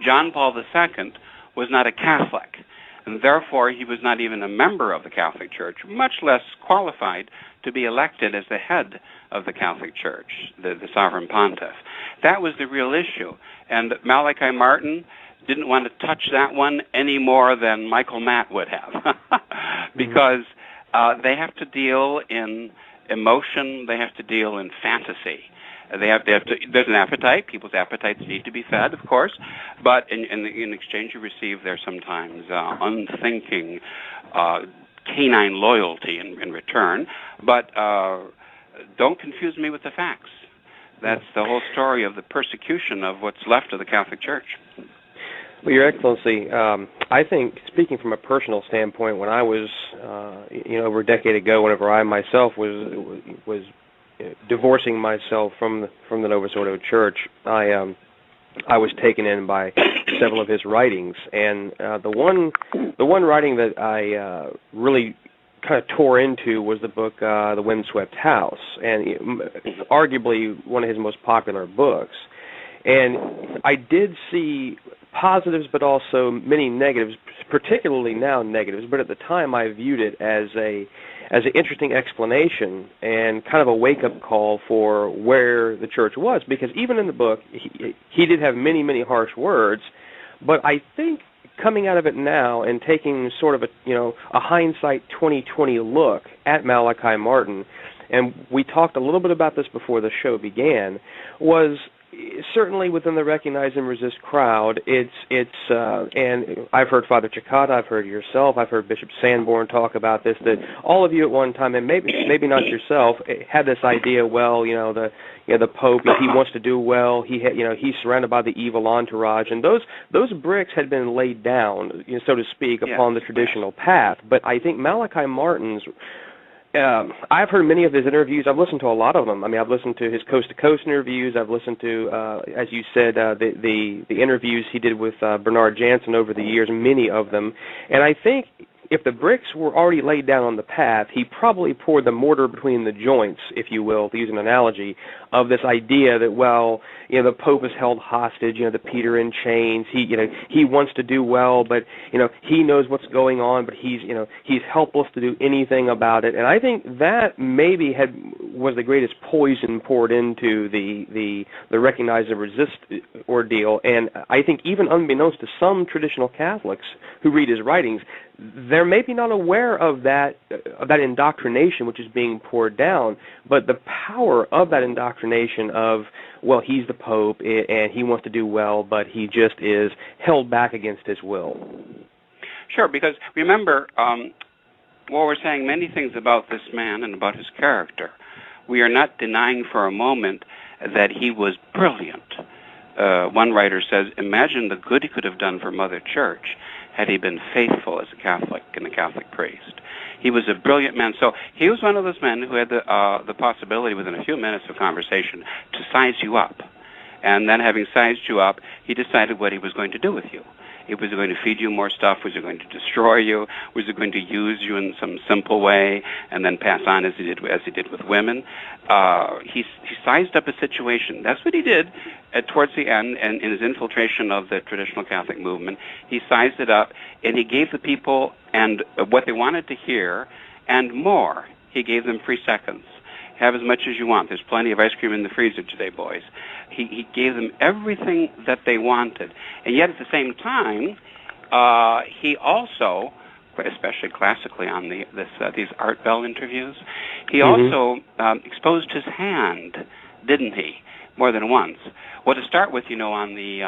John Paul II was not a Catholic, and therefore he was not even a member of the Catholic Church, much less qualified to be elected as the head of the Catholic Church, the sovereign pontiff. That was the real issue, and Malachi Martin didn't want to touch that one any more than Michael Matt would have, because they have to deal in emotion, they have to deal in fantasy. They have to, there's an appetite. People's appetites need to be fed, of course, but in exchange you receive there sometimes unthinking canine loyalty in return. But don't confuse me with the facts. That's the whole story of the persecution of what's left of the Catholic Church. Well, Your Excellency, I think, speaking from a personal standpoint, when I was, over a decade ago, whenever I myself was divorcing myself from the Novus Ordo Church, I was taken in by several of his writings, and the one writing that I really kind of tore into was the book The Windswept House, and arguably one of his most popular books. And I did see positives, but also many negatives, particularly now negatives. But at the time, I viewed it as an interesting explanation and kind of a wake-up call for where the church was. Because even in the book, he did have many, many harsh words. But I think coming out of it now and taking sort of a hindsight 2020 look at Malachi Martin, and we talked a little bit about this before the show began, was certainly within the recognize and resist crowd, and I've heard Father Cicada, I've heard yourself, I've heard Bishop Sanborn talk about this, that all of you at one time, and maybe not yourself, had this idea, the Pope, he wants to do well, he's surrounded by the evil entourage, and those bricks had been laid down, so to speak, upon the traditional path. But I think Malachi Martin's, I've heard many of his interviews. I've listened to a lot of them. I mean, I've listened to his coast-to-coast interviews. I've listened to, as you said, the interviews he did with Bernard Jansen over the years, many of them. And I think if the bricks were already laid down on the path, he probably poured the mortar between the joints, if you will, to use an analogy, of this idea that, well, the Pope is held hostage, the Peter in chains. He wants to do well, but he knows what's going on, but he's helpless to do anything about it. And I think that maybe was the greatest poison poured into the recognize and resist ordeal. And I think even unbeknownst to some traditional Catholics who read his writings, they're maybe not aware of that indoctrination which is being poured down, but the power of that indoctrination of, well, he's the Pope and he wants to do well, but he just is held back against his will. Sure, because remember, while we're saying many things about this man and about his character, we are not denying for a moment that he was brilliant. One writer says, imagine the good he could have done for Mother Church had he been faithful as a Catholic and a Catholic priest. He was a brilliant man. So he was one of those men who had the possibility within a few minutes of conversation to size you up. And then having sized you up, he decided what he was going to do with you. Was he going to feed you more stuff? Was he going to destroy you? Was he going to use you in some simple way and then pass on as he did with women? He sized up a situation. That's what he did towards the end, and in his infiltration of the traditional Catholic movement. He sized it up, and he gave the people and what they wanted to hear and more. He gave them free seconds. Have as much as you want. There's plenty of ice cream in the freezer today, boys. He gave them everything that they wanted. And yet at the same time, he also, especially classically on these Art Bell interviews, he also exposed his hand, didn't he? More than once. Well, to start with, on the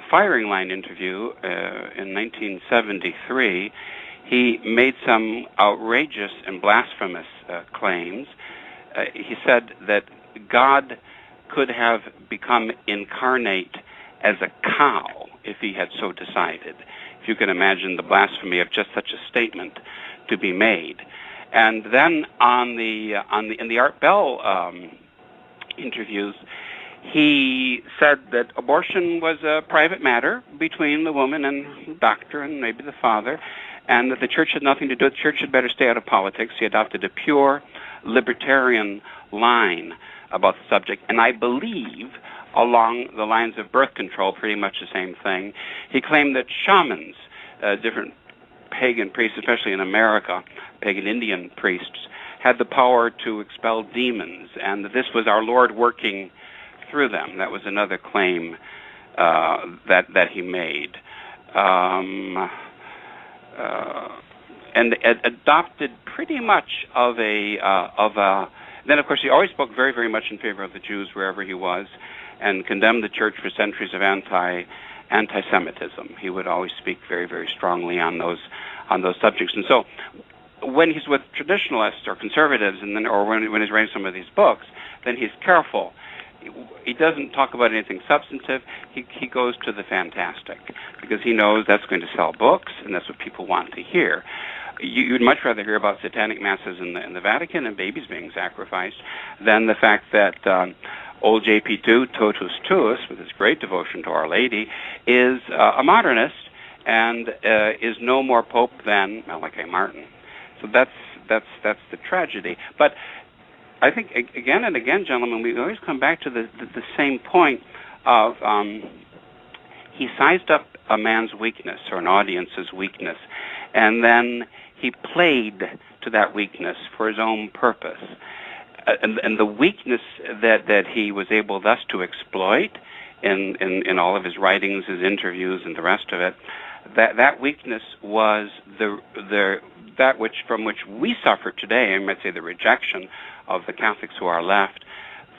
firing line interview in 1973, he made some outrageous and blasphemous claims. He said that God could have become incarnate as a cow if he had so decided. If you can imagine the blasphemy of just such a statement to be made. And then in the Art Bell interviews, he said that abortion was a private matter between the woman and the doctor and maybe the father, and that the church had nothing to do with it. The church had better stay out of politics. He adopted a pure libertarian line about the subject, and I believe along the lines of birth control, pretty much the same thing. He claimed that shamans, different pagan priests, especially in America, pagan Indian priests, had the power to expel demons, and that this was our Lord working through them. That was another claim that he made. And adopted pretty much of a. Then, of course, he always spoke very, very much in favor of the Jews wherever he was, and condemned the church for centuries of anti-Semitism. He would always speak very, very strongly on those subjects. And so, when he's with traditionalists or conservatives, or when he's writing some of these books, then he's careful. He doesn't talk about anything substantive. He goes to the fantastic because he knows that's going to sell books and that's what people want to hear. You'd much rather hear about satanic masses in the Vatican and babies being sacrificed than the fact that old JP2, Totus Tuus, with his great devotion to Our Lady, is a modernist and is no more Pope than Malachi Martin. So that's the tragedy. But I think again and again, gentlemen, we always come back to the same point of he sized up a man's weakness or an audience's weakness, and then he played to that weakness for his own purpose. And the weakness that he was able thus to exploit in all of his writings, his interviews, and the rest of it, that weakness was that from which we suffer today. I might say the rejection of the Catholics who are left.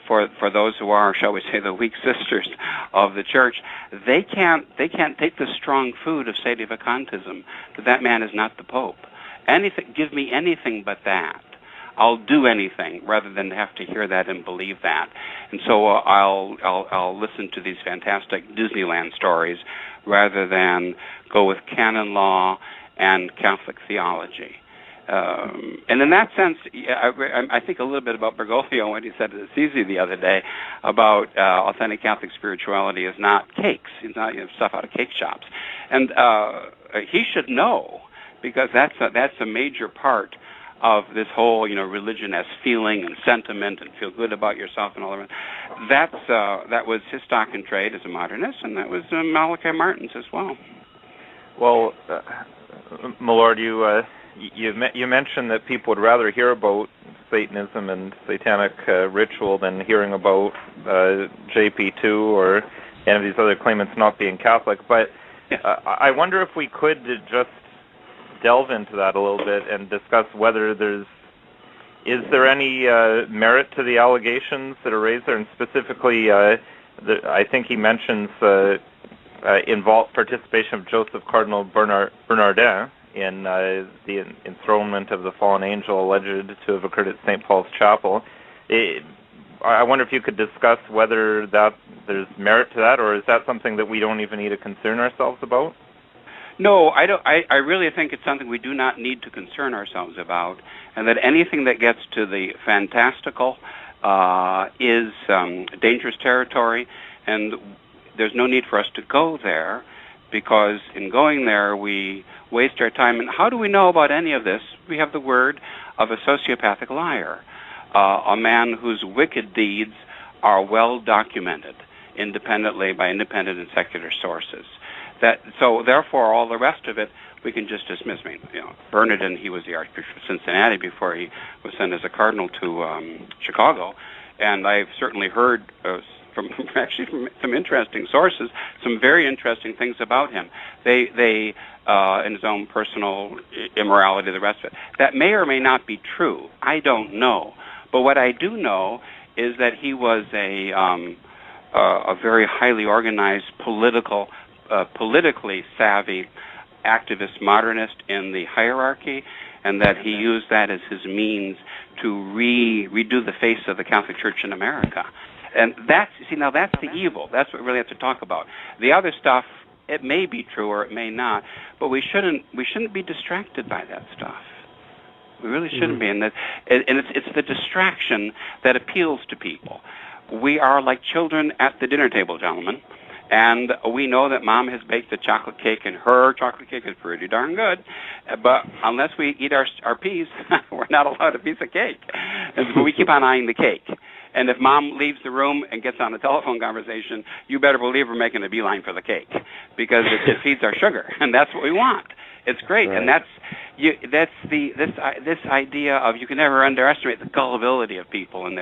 For those who are, shall we say, the weak sisters of the church, they can't take the strong food of sedevacantism. That man is not the Pope. Give me anything but that. I'll do anything rather than have to hear that and believe that. And so I'll listen to these fantastic Disneyland stories rather than go with canon law and Catholic theology. And in that sense, I think a little bit about Bergoglio when he said to Assisi the other day about authentic Catholic spirituality is not cakes. It's not stuff out of cake shops. And he should know, because that's a major part of this whole, religion as feeling and sentiment and feel good about yourself and all of that. That was his stock and trade as a modernist, and that was Malachi Martin's as well. Well, my Lord, you mentioned that people would rather hear about Satanism and satanic ritual than hearing about JP2 or any of these other claimants not being Catholic. But yes. I wonder if we could just delve into that a little bit and discuss whether is there any merit to the allegations that are raised there, and specifically, I think he mentions involved participation of Joseph Cardinal Bernardin in the enthronement of the fallen angel alleged to have occurred at St. Paul's Chapel. I wonder if you could discuss whether there's merit to that, or is that something that we don't even need to concern ourselves about? No, I don't. I really think it's something we do not need to concern ourselves about, and that anything that gets to the fantastical is dangerous territory, and there's no need for us to go there, because in going there we waste our time. And how do we know about any of this? We have the word of a sociopathic liar, a man whose wicked deeds are well documented independently by independent and secular sources. So therefore, all the rest of it we can just dismiss. I mean, Bernardin, he was the Archbishop of Cincinnati before he was sent as a cardinal to Chicago, and I've certainly heard from some interesting sources, some very interesting things about him. They in his own personal immorality, the rest of it. That may or may not be true. I don't know. But what I do know is that he was a very highly organized, politically savvy activist modernist in the hierarchy, and that he used that as his means to redo the face of the Catholic Church in America. And that's the evil. That's what we really have to talk about. The other stuff, it may be true or it may not, but we shouldn't be distracted by that stuff. We really shouldn't be, and it's the distraction that appeals to people. We are like children at the dinner table, gentlemen, and we know that Mom has baked the chocolate cake, and her chocolate cake is pretty darn good, but unless we eat our peas, we're not allowed a piece of cake. And so we keep on eyeing the cake. And if Mom leaves the room and gets on a telephone conversation, you better believe we're making a beeline for the cake, because it feeds our sugar, and that's what we want. It's great, right. And this idea of you can never underestimate the gullibility of people and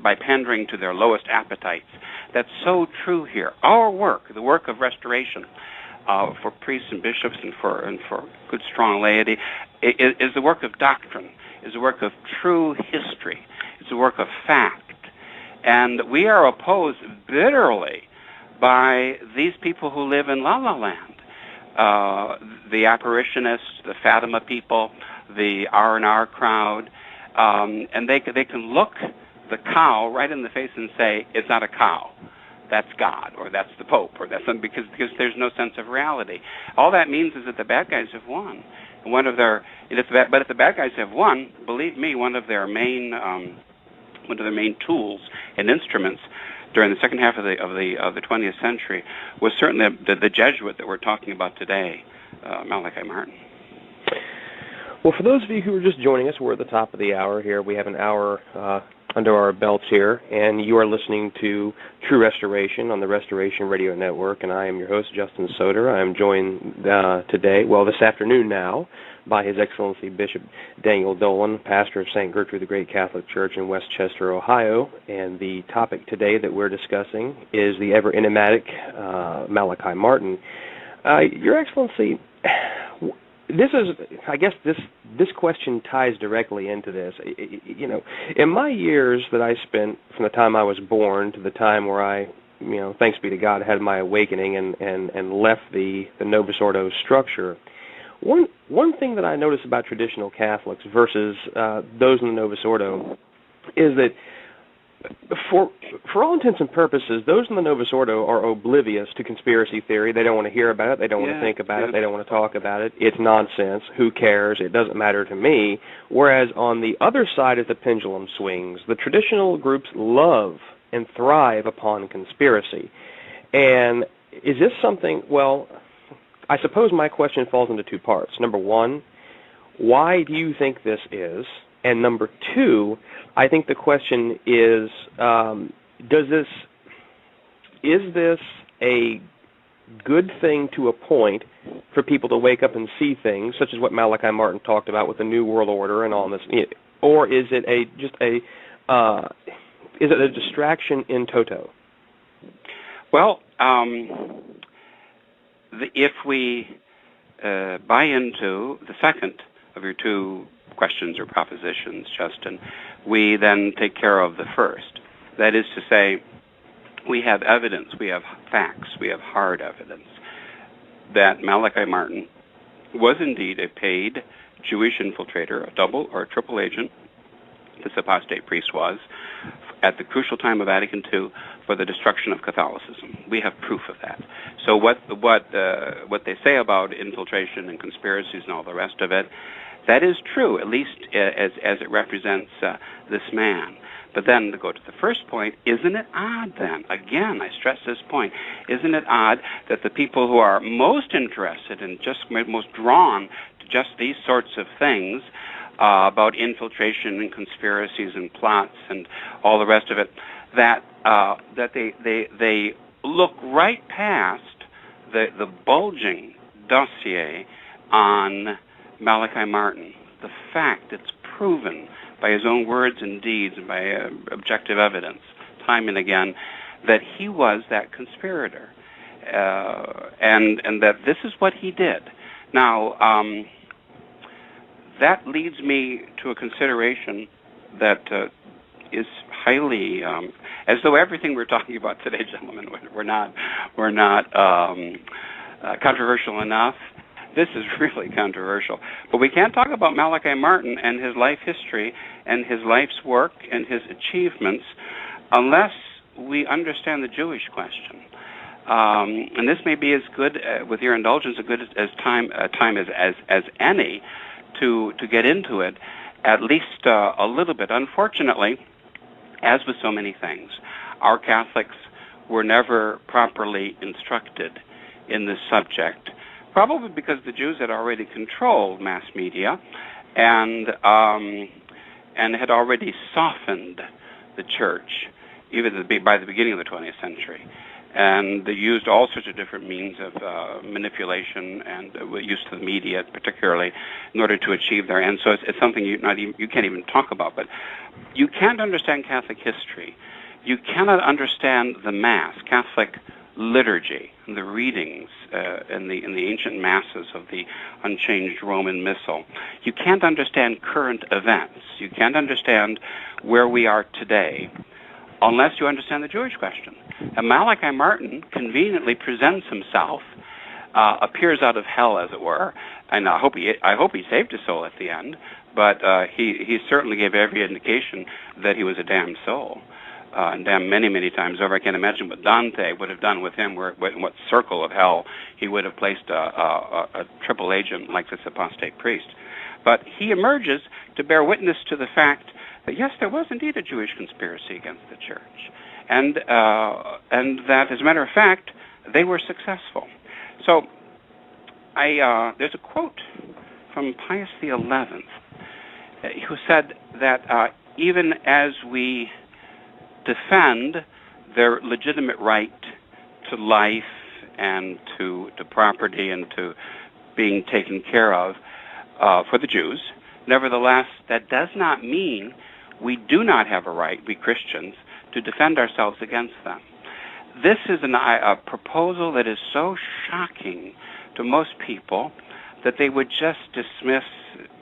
by pandering to their lowest appetites. That's so true here. Our work, the work of restoration, for priests and bishops and for good strong laity, is the work of doctrine, is the work of true history. It's a work of fact. And we are opposed bitterly by these people who live in La La Land. The apparitionists, the Fatima people, the R&R crowd, and they can look the cow right in the face and say, it's not a cow, that's God, or that's the Pope, or that's something, because there's no sense of reality. All that means is that the bad guys have won. And if the bad guys have won, believe me, one of their main tools and instruments during the second half of the 20th century was certainly the Jesuit that we're talking about today, Malachi Martin. Well, for those of you who are just joining us, we're at the top of the hour here. We have an hour under our belts here, and you are listening to True Restoration on the Restoration Radio Network, and I am your host, Justin Soder. I am joined this afternoon now, by His Excellency Bishop Daniel Dolan, pastor of St. Gertrude the Great Catholic Church in Westchester, Ohio. And the topic today that we're discussing is the ever enigmatic Malachi Martin. Your Excellency, this question ties directly into this. In my years that I spent from the time I was born to the time where I, thanks be to God, had my awakening and left the Novus Ordo structure, one thing that I notice about traditional Catholics versus those in the Novus Ordo is that For all intents and purposes, those in the Novus Ordo are oblivious to conspiracy theory. They don't want to hear about it. They don't want to think about it. They don't want to talk about it. It's nonsense. Who cares? It doesn't matter to me. Whereas on the other side as the pendulum swings, the traditional groups love and thrive upon conspiracy. And is this something, well, I suppose my question falls into two parts. Number one, why do you think this is? And number two, I think the question is, is this a good thing to a point for people to wake up and see things, such as what Malachi Martin talked about with the New World Order and all this, or is it a distraction in toto? Well, if we buy into the second of your two questions or propositions, Justin, we then take care of the first. That is to say, we have evidence, we have facts, we have hard evidence that Malachi Martin was indeed a paid Jewish infiltrator, a double or a triple agent, this apostate priest was, at the crucial time of Vatican II for the destruction of Catholicism. We have proof of that. So what they say about infiltration and conspiracies and all the rest of it, that is true, at least as it represents this man. But then to go to the first point, isn't it odd then, again, I stress this point, isn't it odd that the people who are most interested and just most drawn to just these sorts of things about infiltration and conspiracies and plots and all the rest of it, that they look right past the bulging dossier on Malachi Martin, the fact it's proven by his own words and deeds and by objective evidence, time and again, that he was that conspirator, and that this is what he did. Now, that leads me to a consideration that is highly, as though everything we're talking about today, gentlemen, we're not controversial enough. This is really controversial. But we can't talk about Malachi Martin and his life history and his life's work and his achievements unless we understand the Jewish question. And this may be as good, with your indulgence, as good as time as any to get into it, at least a little bit. Unfortunately, as with so many things, our Catholics were never properly instructed in this subject, probably because the Jews had already controlled mass media and had already softened the church, even by the beginning of the 20th century. And they used all sorts of different means of manipulation and use of the media, particularly, in order to achieve their ends. So it's something you can't even talk about. But you can't understand Catholic history. You cannot understand the Mass, Catholic liturgy, and the readings in the ancient masses of the unchanged Roman Missal. You can't understand current events. You can't understand where we are today unless you understand the Jewish question. And Malachi Martin conveniently presents himself, appears out of hell, as it were, and I hope he saved his soul at the end, but he certainly gave every indication that he was a damned soul. And damned many, many times over. I can't imagine what Dante would have done with him, in what circle of hell he would have placed a triple agent like this apostate priest. But he emerges to bear witness to the fact that, yes, there was indeed a Jewish conspiracy against the church, and that, as a matter of fact, they were successful. So there's a quote from Pius XI, who said that even as we defend their legitimate right to life and to property and to being taken care of for the Jews, nevertheless, that does not mean we do not have a right, we Christians, to defend ourselves against them. This is a proposal that is so shocking to most people that they would just dismiss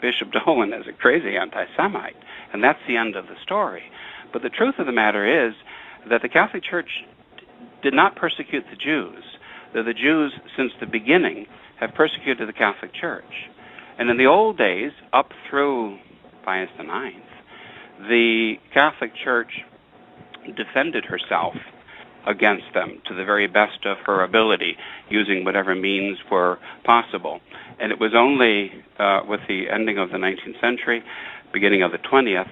Bishop Dolan as a crazy anti-Semite, and that's the end of the story. But the truth of the matter is that the Catholic Church did not persecute the Jews. That the Jews, since the beginning, have persecuted the Catholic Church. And in the old days, up through Pius IX, the Catholic Church defended herself against them to the very best of her ability, using whatever means were possible. And it was only with the ending of the 19th century, beginning of the 20th,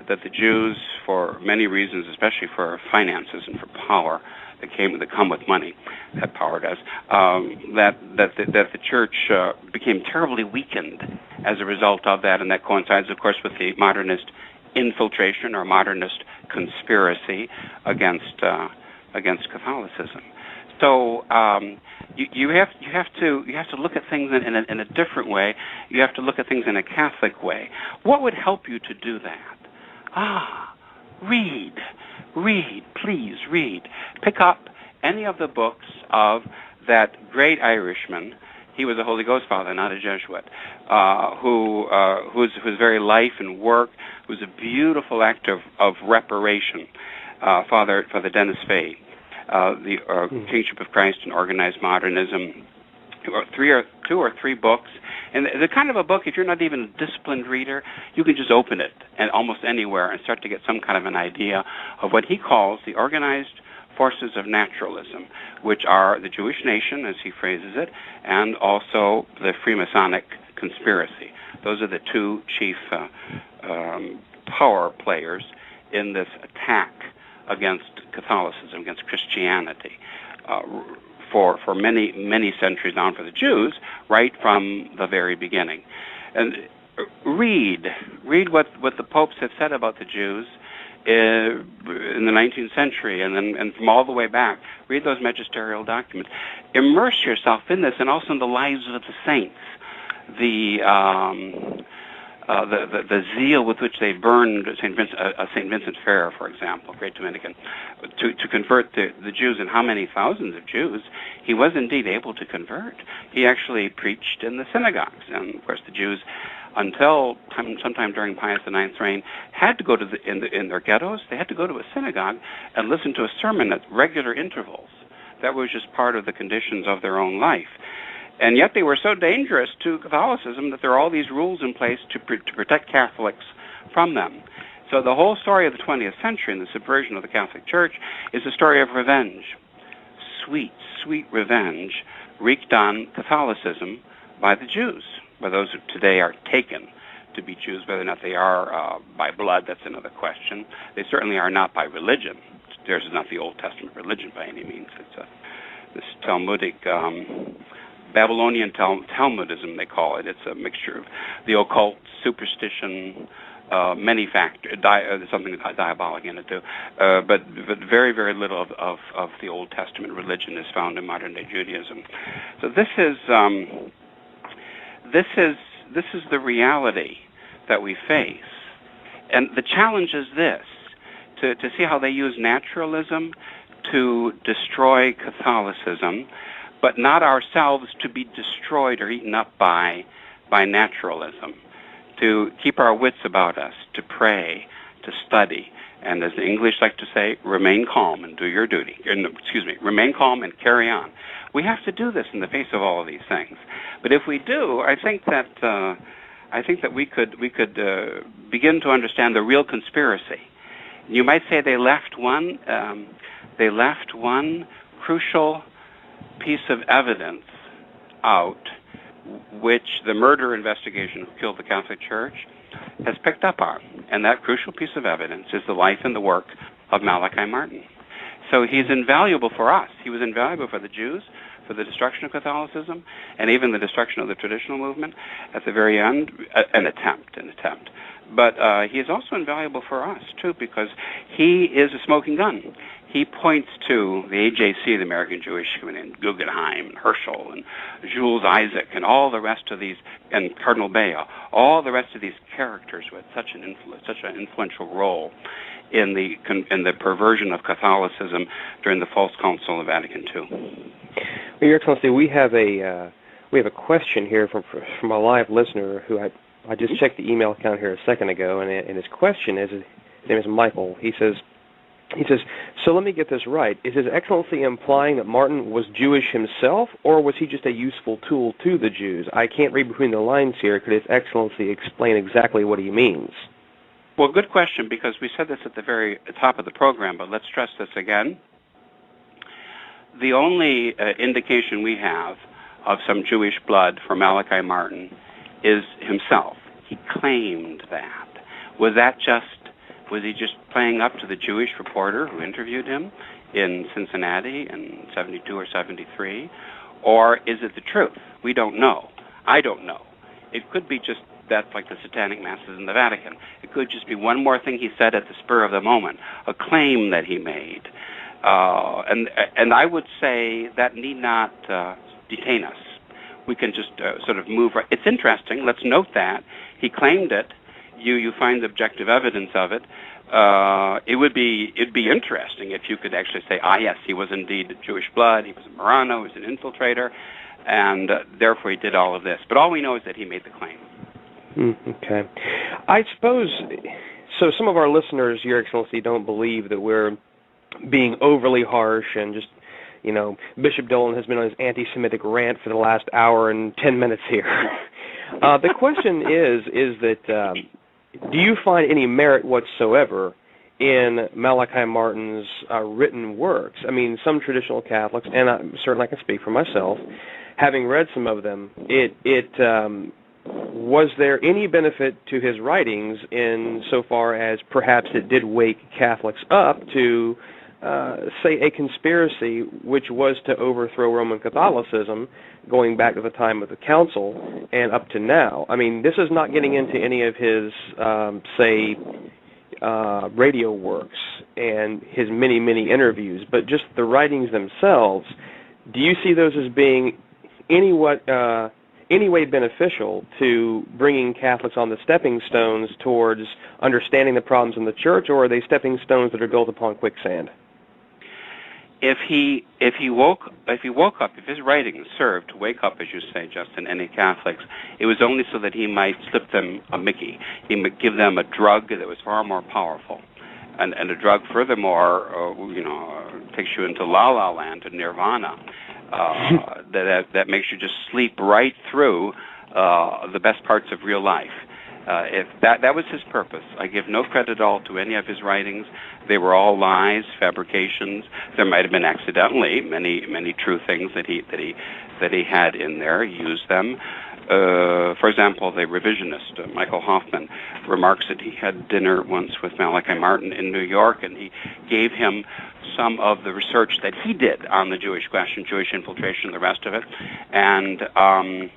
that the Jews, for many reasons, especially for finances and for power, that come with money, that power does, that the church became terribly weakened as a result of that, and that coincides, of course, with the modernist infiltration or modernist conspiracy against Catholicism. So you have to look at things in a different way. You have to look at things in a Catholic way. What would help you to do that? Read, please read. Pick up any of the books of that great Irishman. He was a Holy Ghost father, not a Jesuit, whose very life and work was a beautiful act of reparation. Father Dennis Fay, the Kingship of Christ and Organized Modernism, two or three books. And the kind of a book, if you're not even a disciplined reader, you can just open it and almost anywhere and start to get some kind of an idea of what he calls the organized forces of naturalism, which are the Jewish nation, as he phrases it, and also the Freemasonic conspiracy. Those are the two chief power players in this attack against Catholicism, against Christianity, for many centuries on for the Jews, right from the very beginning. And read what the popes have said about the Jews in the 19th century, and from all the way back. Read those magisterial documents. Immerse yourself in this, and also in the lives of the saints. The zeal with which they burned St. Vincent Ferrer, for example, great Dominican, to convert the Jews, and how many thousands of Jews he was indeed able to convert. He actually preached in the synagogues, and of course the Jews, until sometime during Pius IX's reign, had to go to in their ghettos. They had to go to a synagogue and listen to a sermon at regular intervals. That was just part of the conditions of their own life. And yet they were so dangerous to Catholicism that there are all these rules in place to protect Catholics from them. So the whole story of the 20th century and the subversion of the Catholic Church is a story of revenge. Sweet, sweet revenge wreaked on Catholicism by the Jews, by those who today are taken to be Jews. Whether or not they are by blood, that's another question. They certainly are not by religion. Theirs is not the Old Testament religion by any means. It's this Talmudic Babylonian Talmudism, they call it. It's a mixture of the occult, superstition, many factors, something diabolic in it too. But very, very little of the Old Testament religion is found in modern day Judaism. So this is the reality that we face, and the challenge is this: to see how they use naturalism to destroy Catholicism, but not ourselves to be destroyed or eaten up by naturalism, to keep our wits about us, to pray, to study, and as the English like to say, remain calm and do your duty. Remain calm and carry on. We have to do this in the face of all of these things. But if we do, I think that we could begin to understand the real conspiracy. You might say they left one crucial piece of evidence out, which the murder investigation who killed the Catholic Church has picked up on. And that crucial piece of evidence is the life and the work of Malachi Martin. So he's invaluable for us. He was invaluable for the Jews, for the destruction of Catholicism, and even the destruction of the traditional movement at the very end, an attempt. But he is also invaluable for us, too, because he is a smoking gun. He points to the AJC, the American Jewish Community, and Guggenheim, and Herschel, and Jules Isaac, and all the rest of these, and Cardinal Bea, all the rest of these characters with such an influential role in the perversion of Catholicism during the False Council of Vatican II. Well, Your Excellency, we have a question here from a live listener who I just checked the email account here a second ago, and his question is, his name is Michael. He says, so let me get this right. Is His Excellency implying that Martin was Jewish himself, or was he just a useful tool to the Jews? I can't read between the lines here. Could His Excellency explain exactly what he means? Well, good question, because we said this at the very top of the program, but let's stress this again. The only indication we have of some Jewish blood for Malachi Martin is himself. He claimed that. Was he just playing up to the Jewish reporter who interviewed him in Cincinnati in 72 or 73? Or is it the truth? We don't know. I don't know. It could be just that's like the satanic masses in the Vatican. It could just be one more thing he said at the spur of the moment, a claim that he made. And I would say that need not detain us. We can just sort of move. It's interesting. Let's note that he claimed it. You find objective evidence of it. It'd be interesting if you could actually say, yes, he was indeed Jewish blood. He was a Marano. He was an infiltrator, and therefore he did all of this. But all we know is that he made the claim. Okay. I suppose, so some of our listeners, Your Excellency, don't believe that we're being overly harsh and just, Bishop Dolan has been on his anti-Semitic rant for the last hour and 10 minutes here. The question is that do you find any merit whatsoever in Malachi Martin's written works? I mean, some traditional Catholics, and certainly I can speak for myself, having read some of them, was there any benefit to his writings in so far as perhaps it did wake Catholics up to, say, a conspiracy which was to overthrow Roman Catholicism going back to the time of the Council and up to now? I mean, this is not getting into any of his, radio works and his many, many interviews, but just the writings themselves. Do you see those as being any way beneficial to bringing Catholics on the stepping stones towards understanding the problems in the Church, or are they stepping stones that are built upon quicksand? If he woke up, if his writings served to wake up, as you say, Justin, any Catholics, it was only so that he might slip them a Mickey. He might give them a drug that was far more powerful, and a drug, furthermore, takes you into La La Land and Nirvana. That makes you just sleep right through the best parts of real life. If that was his purpose. I give no credit at all to any of his writings. They were all lies, fabrications. There might have been accidentally many true things that he had in there. He used them. For example, the revisionist Michael Hoffman remarks that he had dinner once with Malachi Martin in New York, and he gave him some of the research that he did on the Jewish question, Jewish infiltration, the rest of it, and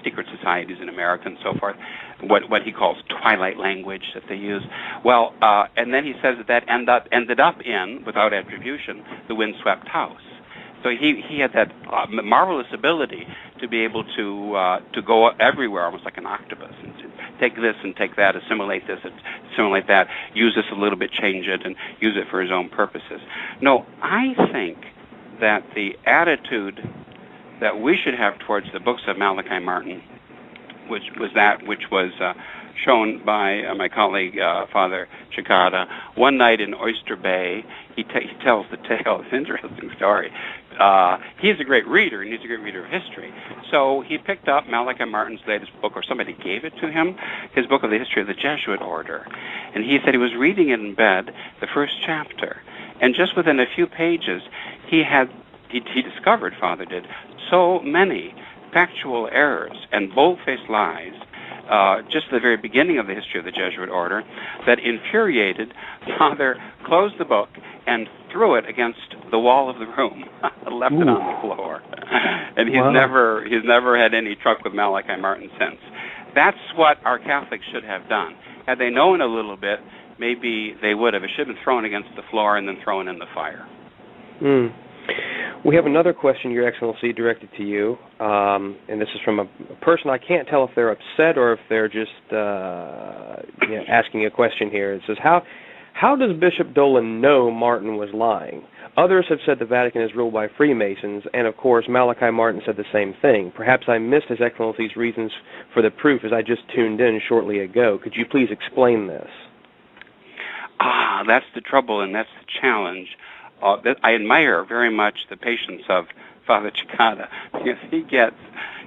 secret societies in America and so forth, what he calls twilight language that they use. Well, and then he says that ended up in, without attribution, the windswept house. So he had that marvelous ability to be able to go everywhere, almost like an octopus, and take this and take that, assimilate this, assimilate that, use this a little bit, change it, and use it for his own purposes. No, I think that the attitude that we should have towards the books of Malachi Martin, which was shown by my colleague, Father Cicada. One night in Oyster Bay, he tells the tale. It's an interesting story. He's a great reader, and he's a great reader of history. So he picked up Malachi Martin's latest book, or somebody gave it to him, his book of the history of the Jesuit order. And he said he was reading it in bed, the first chapter. And just within a few pages, he discovered, Father did, so many factual errors and bold-faced lies, just at the very beginning of the history of the Jesuit order, that infuriated. Father closed the book and threw it against the wall of the room, left it on the floor. And he's never had any truck with Malachi Martin since. That's what our Catholics should have done. Had they known a little bit, maybe they would have. It should have been thrown against the floor and then thrown in the fire. We have another question, Your Excellency, directed to you, and this is from a person. I can't tell if they're upset or if they're just asking a question here. It says, how does Bishop Dolan know Martin was lying? Others have said the Vatican is ruled by Freemasons, and of course Malachi Martin said the same thing. Perhaps I missed His Excellency's reasons for the proof as I just tuned in shortly ago. Could you please explain this? That's the trouble, and that's the challenge. I admire very much the patience of Father Cicada, because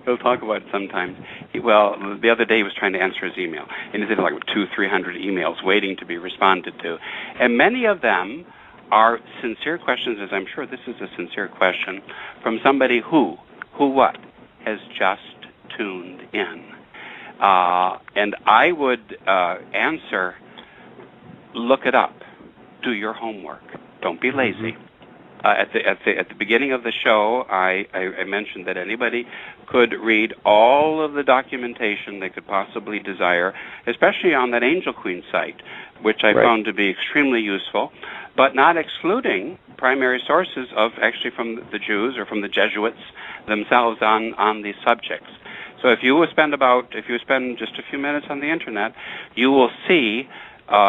He'll talk about it sometimes. The other day he was trying to answer his email, and he had like 200-300 emails waiting to be responded to. And many of them are sincere questions, as I'm sure this is a sincere question, from somebody who what, has just tuned in. And I would answer, look it up. Do your homework. Don't be lazy. At the beginning of the show, I mentioned that anybody could read all of the documentation they could possibly desire, especially on that Angel Queen site, which I found to be extremely useful, but not excluding primary sources of actually from the Jews or from the Jesuits themselves on these subjects. So if you spend just a few minutes on the internet, you will see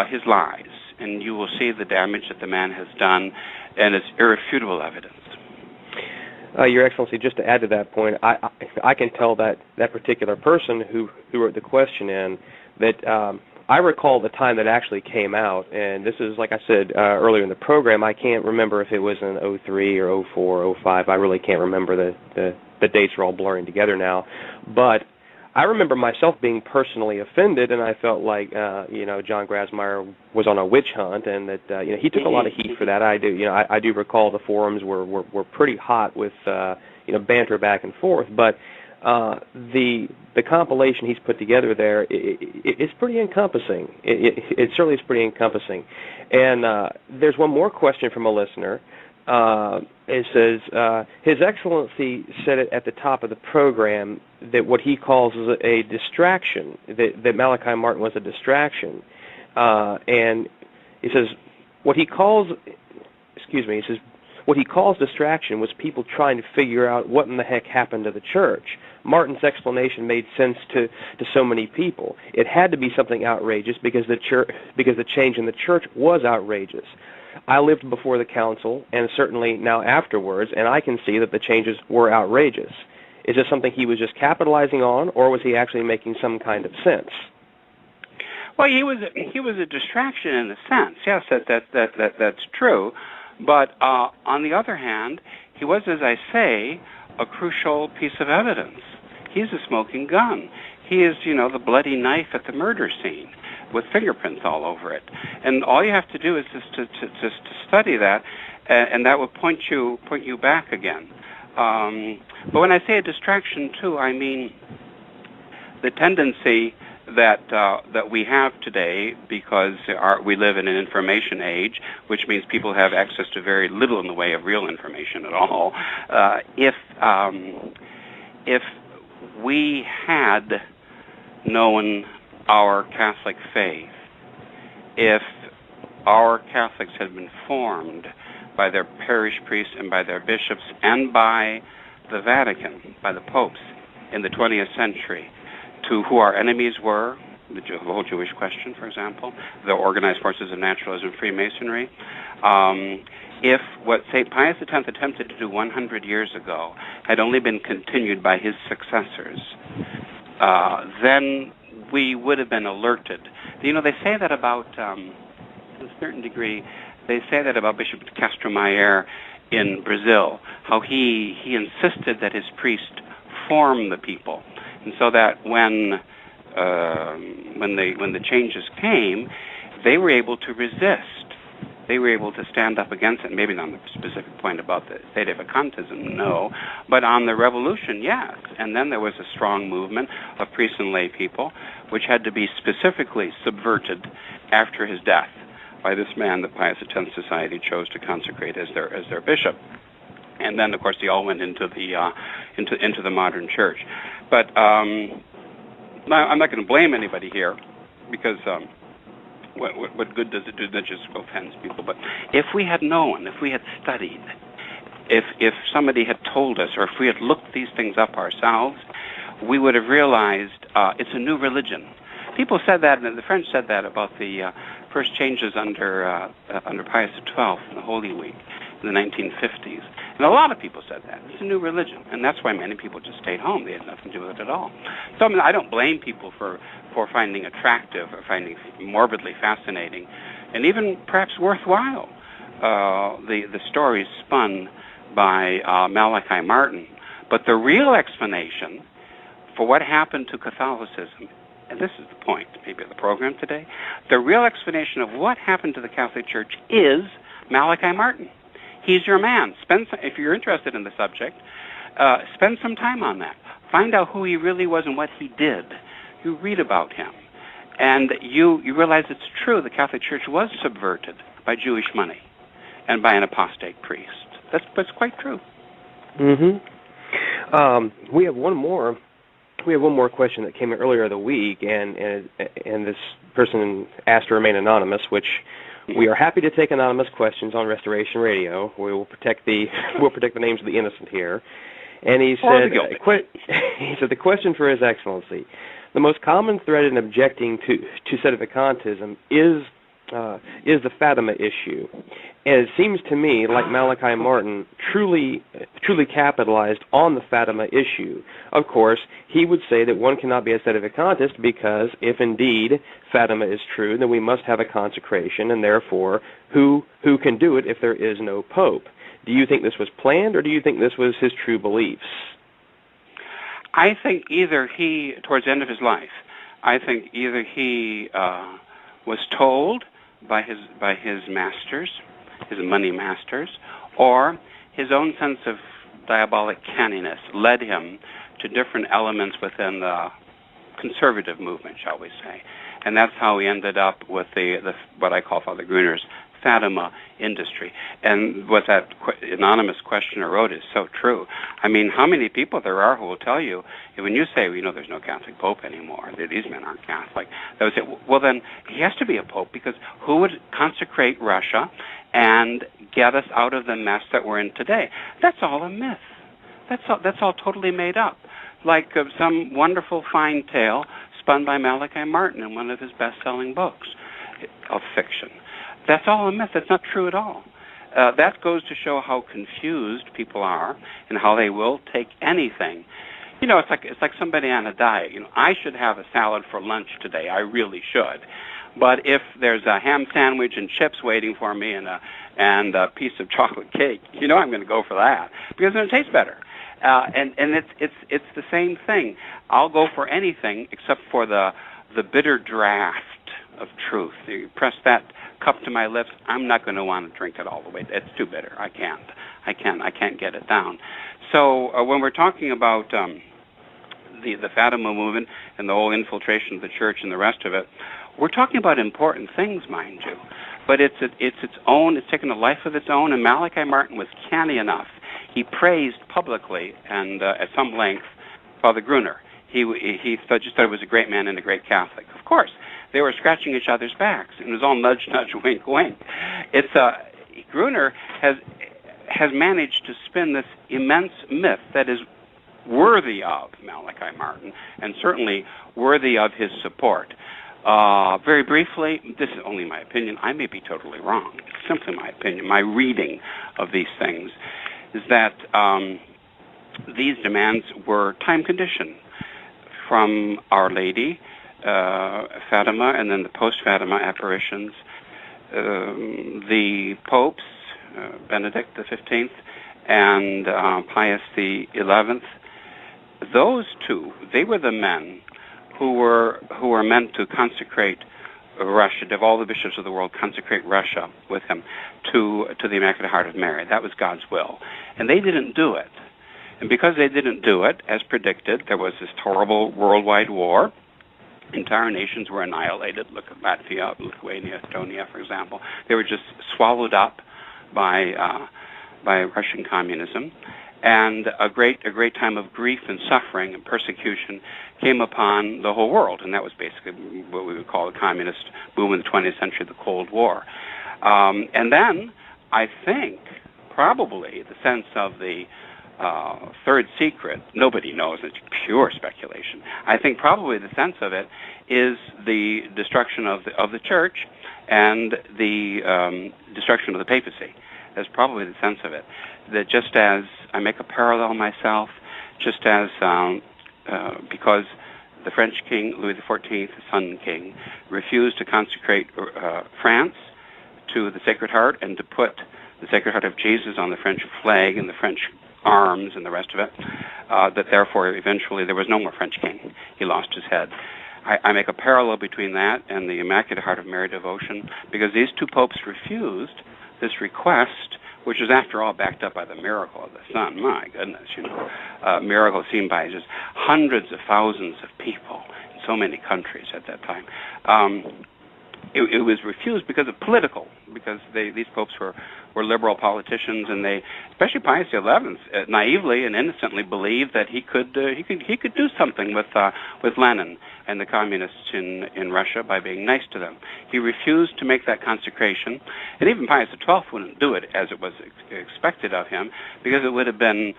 his lies, and you will see the damage that the man has done, and it's irrefutable evidence. Your Excellency, just to add to that point, I can tell that particular person who wrote the question in that I recall the time that actually came out, and this is, like I said earlier in the program, I can't remember if it was in 03 or 04 or 05. I really can't remember. The dates are all blurring together now. But I remember myself being personally offended, and I felt like John Grasmeyer was on a witch hunt, and that he took a lot of heat for that. I do recall the forums were pretty hot with banter back and forth, but the compilation he's put together there it's pretty encompassing. It certainly is pretty encompassing. And there's one more question from a listener. It says, His Excellency said it at the top of the program that what he calls a distraction, that Malachi Martin was a distraction. And he says, what he calls distraction was people trying to figure out what in the heck happened to the church. Martin's explanation made sense to so many people. It had to be something outrageous because the change in the church was outrageous. I lived before the council, and certainly now afterwards, and I can see that the changes were outrageous. Is this something he was just capitalizing on, or was he actually making some kind of sense? Well, he was a distraction in a sense. Yes, that's true. But on the other hand, he was, as I say, a crucial piece of evidence. He's a smoking gun. He is, the bloody knife at the murder scene, with fingerprints all over it. And all you have to do is just to study that, and that will point you back again. But when I say a distraction, too, I mean the tendency that we have today, because we live in an information age, which means people have access to very little in the way of real information at all. If we had known our Catholic faith, if our Catholics had been formed by their parish priests and by their bishops and by the Vatican, by the popes in the 20th century, to who our enemies were, the whole Jewish question, for example, the organized forces of naturalism, Freemasonry, if what St. Pius X attempted to do 100 years ago had only been continued by his successors, then we would have been alerted. They say that about, to a certain degree, they say that about Bishop Castromayer in Brazil, how he insisted that his priest form the people, and so that when the changes came, they were able to resist. They were able to stand up against it. Maybe not on the specific point about the sedevacantism, no, but on the revolution, yes. And then there was a strong movement of priests and lay people, which had to be specifically subverted after his death by this man that Pius X Society chose to consecrate as their bishop. And then, of course, they all went into the modern church. But I'm not going to blame anybody here, because what good does it do that just offends people? But if we had known, if we had studied, if somebody had told us, or if we had looked these things up ourselves, we would have realized it's a new religion. People said that, and the French said that about the first changes under Pius XII in the Holy Week in the 1950s. And a lot of people said that. It's a new religion, and that's why many people just stayed home. They had nothing to do with it at all. So I don't blame people for finding attractive or finding morbidly fascinating and even perhaps worthwhile the stories spun by Malachi Martin. But the real explanation for what happened to Catholicism, and this is the point maybe of the program today, the real explanation of what happened to the Catholic Church is Malachi Martin. He's your man. If you're interested in the subject, spend some time on that. Find out who he really was and what he did. You read about him. And you realize it's true. The Catholic Church was subverted by Jewish money and by an apostate priest. That's quite true. We have one more. We have one more question that came in earlier in the week, and this person asked to remain anonymous, which we are happy to take anonymous questions on Restoration Radio. We will protect the names of the innocent here. And he said, the question for His Excellency: the most common thread in objecting to sedevacantism is the Fatima issue. And it seems to me like Malachi Martin truly capitalized on the Fatima issue. Of course, he would say that one cannot be a sedevacantist because if indeed Fatima is true, then we must have a consecration, and therefore who can do it if there is no pope? Do you think this was planned, or do you think this was his true beliefs? I think either he, towards the end of his life, he was told by his masters, his money masters, or his own sense of diabolic canniness led him to different elements within the conservative movement, shall we say. And that's how he ended up with the what I call Father Gruner's Fatima industry. And what that anonymous questioner wrote is so true. I mean, how many people there are who will tell you, when you say, there's no Catholic Pope anymore, these men aren't Catholic, they would say, well, then he has to be a Pope, because who would consecrate Russia and get us out of the mess that we're in today? That's all a myth. That's all totally made up. Like some wonderful fine tale spun by Malachi Martin in one of his best-selling books of fiction. That's all a myth. That's not true at all. That goes to show how confused people are and how they will take anything. It's like somebody on a diet. I should have a salad for lunch today. I really should. But if there's a ham sandwich and chips waiting for me and a piece of chocolate cake, I'm going to go for that because it tastes better. And it's the same thing. I'll go for anything except for the bitter draft of truth. You press that cup to my lips, I'm not going to want to drink it all the way. It's too bitter. I can't get it down. So when we're talking about the Fatima movement and the whole infiltration of the church and the rest of it, we're talking about important things, mind you. But it's its own. It's taken a life of its own. And Malachi Martin was canny enough. He praised publicly and at some length Father Gruner. He just thought he was a great man and a great Catholic. Of course, they were scratching each other's backs, and it was all nudge, nudge, wink, wink. Gruner has managed to spin this immense myth that is worthy of Malachi Martin and certainly worthy of his support. Very briefly, this is only my opinion. I may be totally wrong. It's simply my opinion. My reading of these things is that these demands were time-conditioned from Our Lady, Fatima, and then the post-Fatima apparitions. The popes, Benedict XV and Pius XI, those two, they were the men who were meant to consecrate Russia, to have all the bishops of the world consecrate Russia with him to the Immaculate Heart of Mary. That was God's will. And they didn't do it. And because they didn't do it, as predicted, there was this horrible worldwide war. Entire nations were annihilated. Look at Latvia, Lithuania, Estonia, for example. They were just swallowed up by Russian communism. And a great time of grief and suffering and persecution came upon the whole world, and that was basically what we would call the communist boom in the 20th century, the Cold War. And then I think probably the sense of the third secret, nobody knows, it's pure speculation. I think probably the sense of it is the destruction of the church and the destruction of the papacy. That's probably the sense of it. That just as I make a parallel myself, just as because the French king, Louis XIV, the Sun King, refused to consecrate France to the Sacred Heart and to put the Sacred Heart of Jesus on the French flag and the French arms and the rest of it, that therefore eventually there was no more French king. He lost his head. I make a parallel between that and the Immaculate Heart of Mary devotion, because these two popes refused this request, which is, after all, backed up by the miracle of the Son. My goodness, miracle seen by just hundreds of thousands of people in so many countries at that time. It was refused because of because these popes were liberal politicians, and they, especially Pius XI, naively and innocently believed that he could do something with Lenin and the communists in Russia by being nice to them. He refused to make that consecration, and even Pius XII wouldn't do it as it was expected of him, because it would have been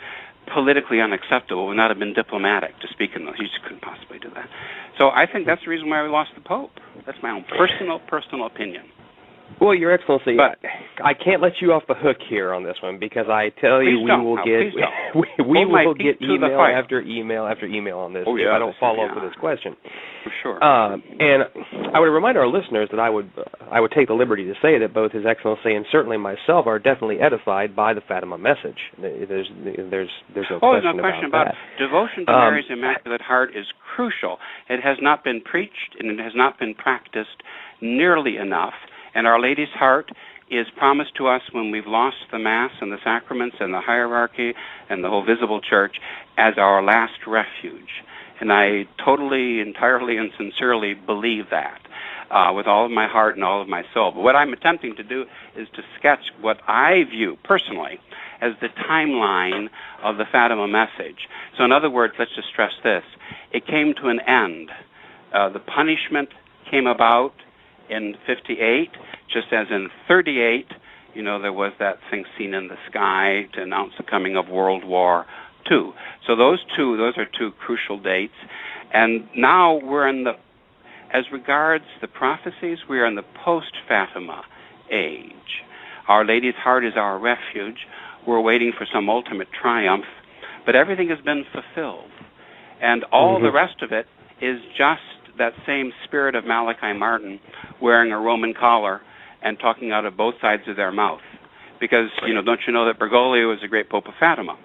politically unacceptable, would not have been diplomatic to speak in those. He just couldn't possibly do that. So I think that's the reason why we lost the Pope. That's my own personal opinion. Well, Your Excellency, but I can't let you off the hook here on this one, because I tell you we will get email after email after email on this if I don't follow up with this question. For sure. And I would remind our listeners that I would take the liberty to say that both His Excellency and certainly myself are definitely edified by the Fatima message. There's no question about that. Devotion to Mary's Immaculate Heart is crucial. It has not been preached and it has not been practiced nearly enough. And Our Lady's Heart is promised to us when we've lost the Mass and the sacraments and the hierarchy and the whole visible church as our last refuge. And I totally, entirely, and sincerely believe that with all of my heart and all of my soul. But what I'm attempting to do is to sketch what I view personally as the timeline of the Fatima message. So in other words, let's just stress this. It came to an end. The punishment came about in 58, just as in 38, there was that thing seen in the sky to announce the coming of World War II. So those are two crucial dates. And now we're as regards the prophecies, we are in the post-Fatima age. Our Lady's Heart is our refuge. We're waiting for some ultimate triumph, but everything has been fulfilled. And all the rest of it is just that same spirit of Malachi Martin wearing a Roman collar and talking out of both sides of their mouth. Because, don't you know that Bergoglio was a great Pope of Fatima?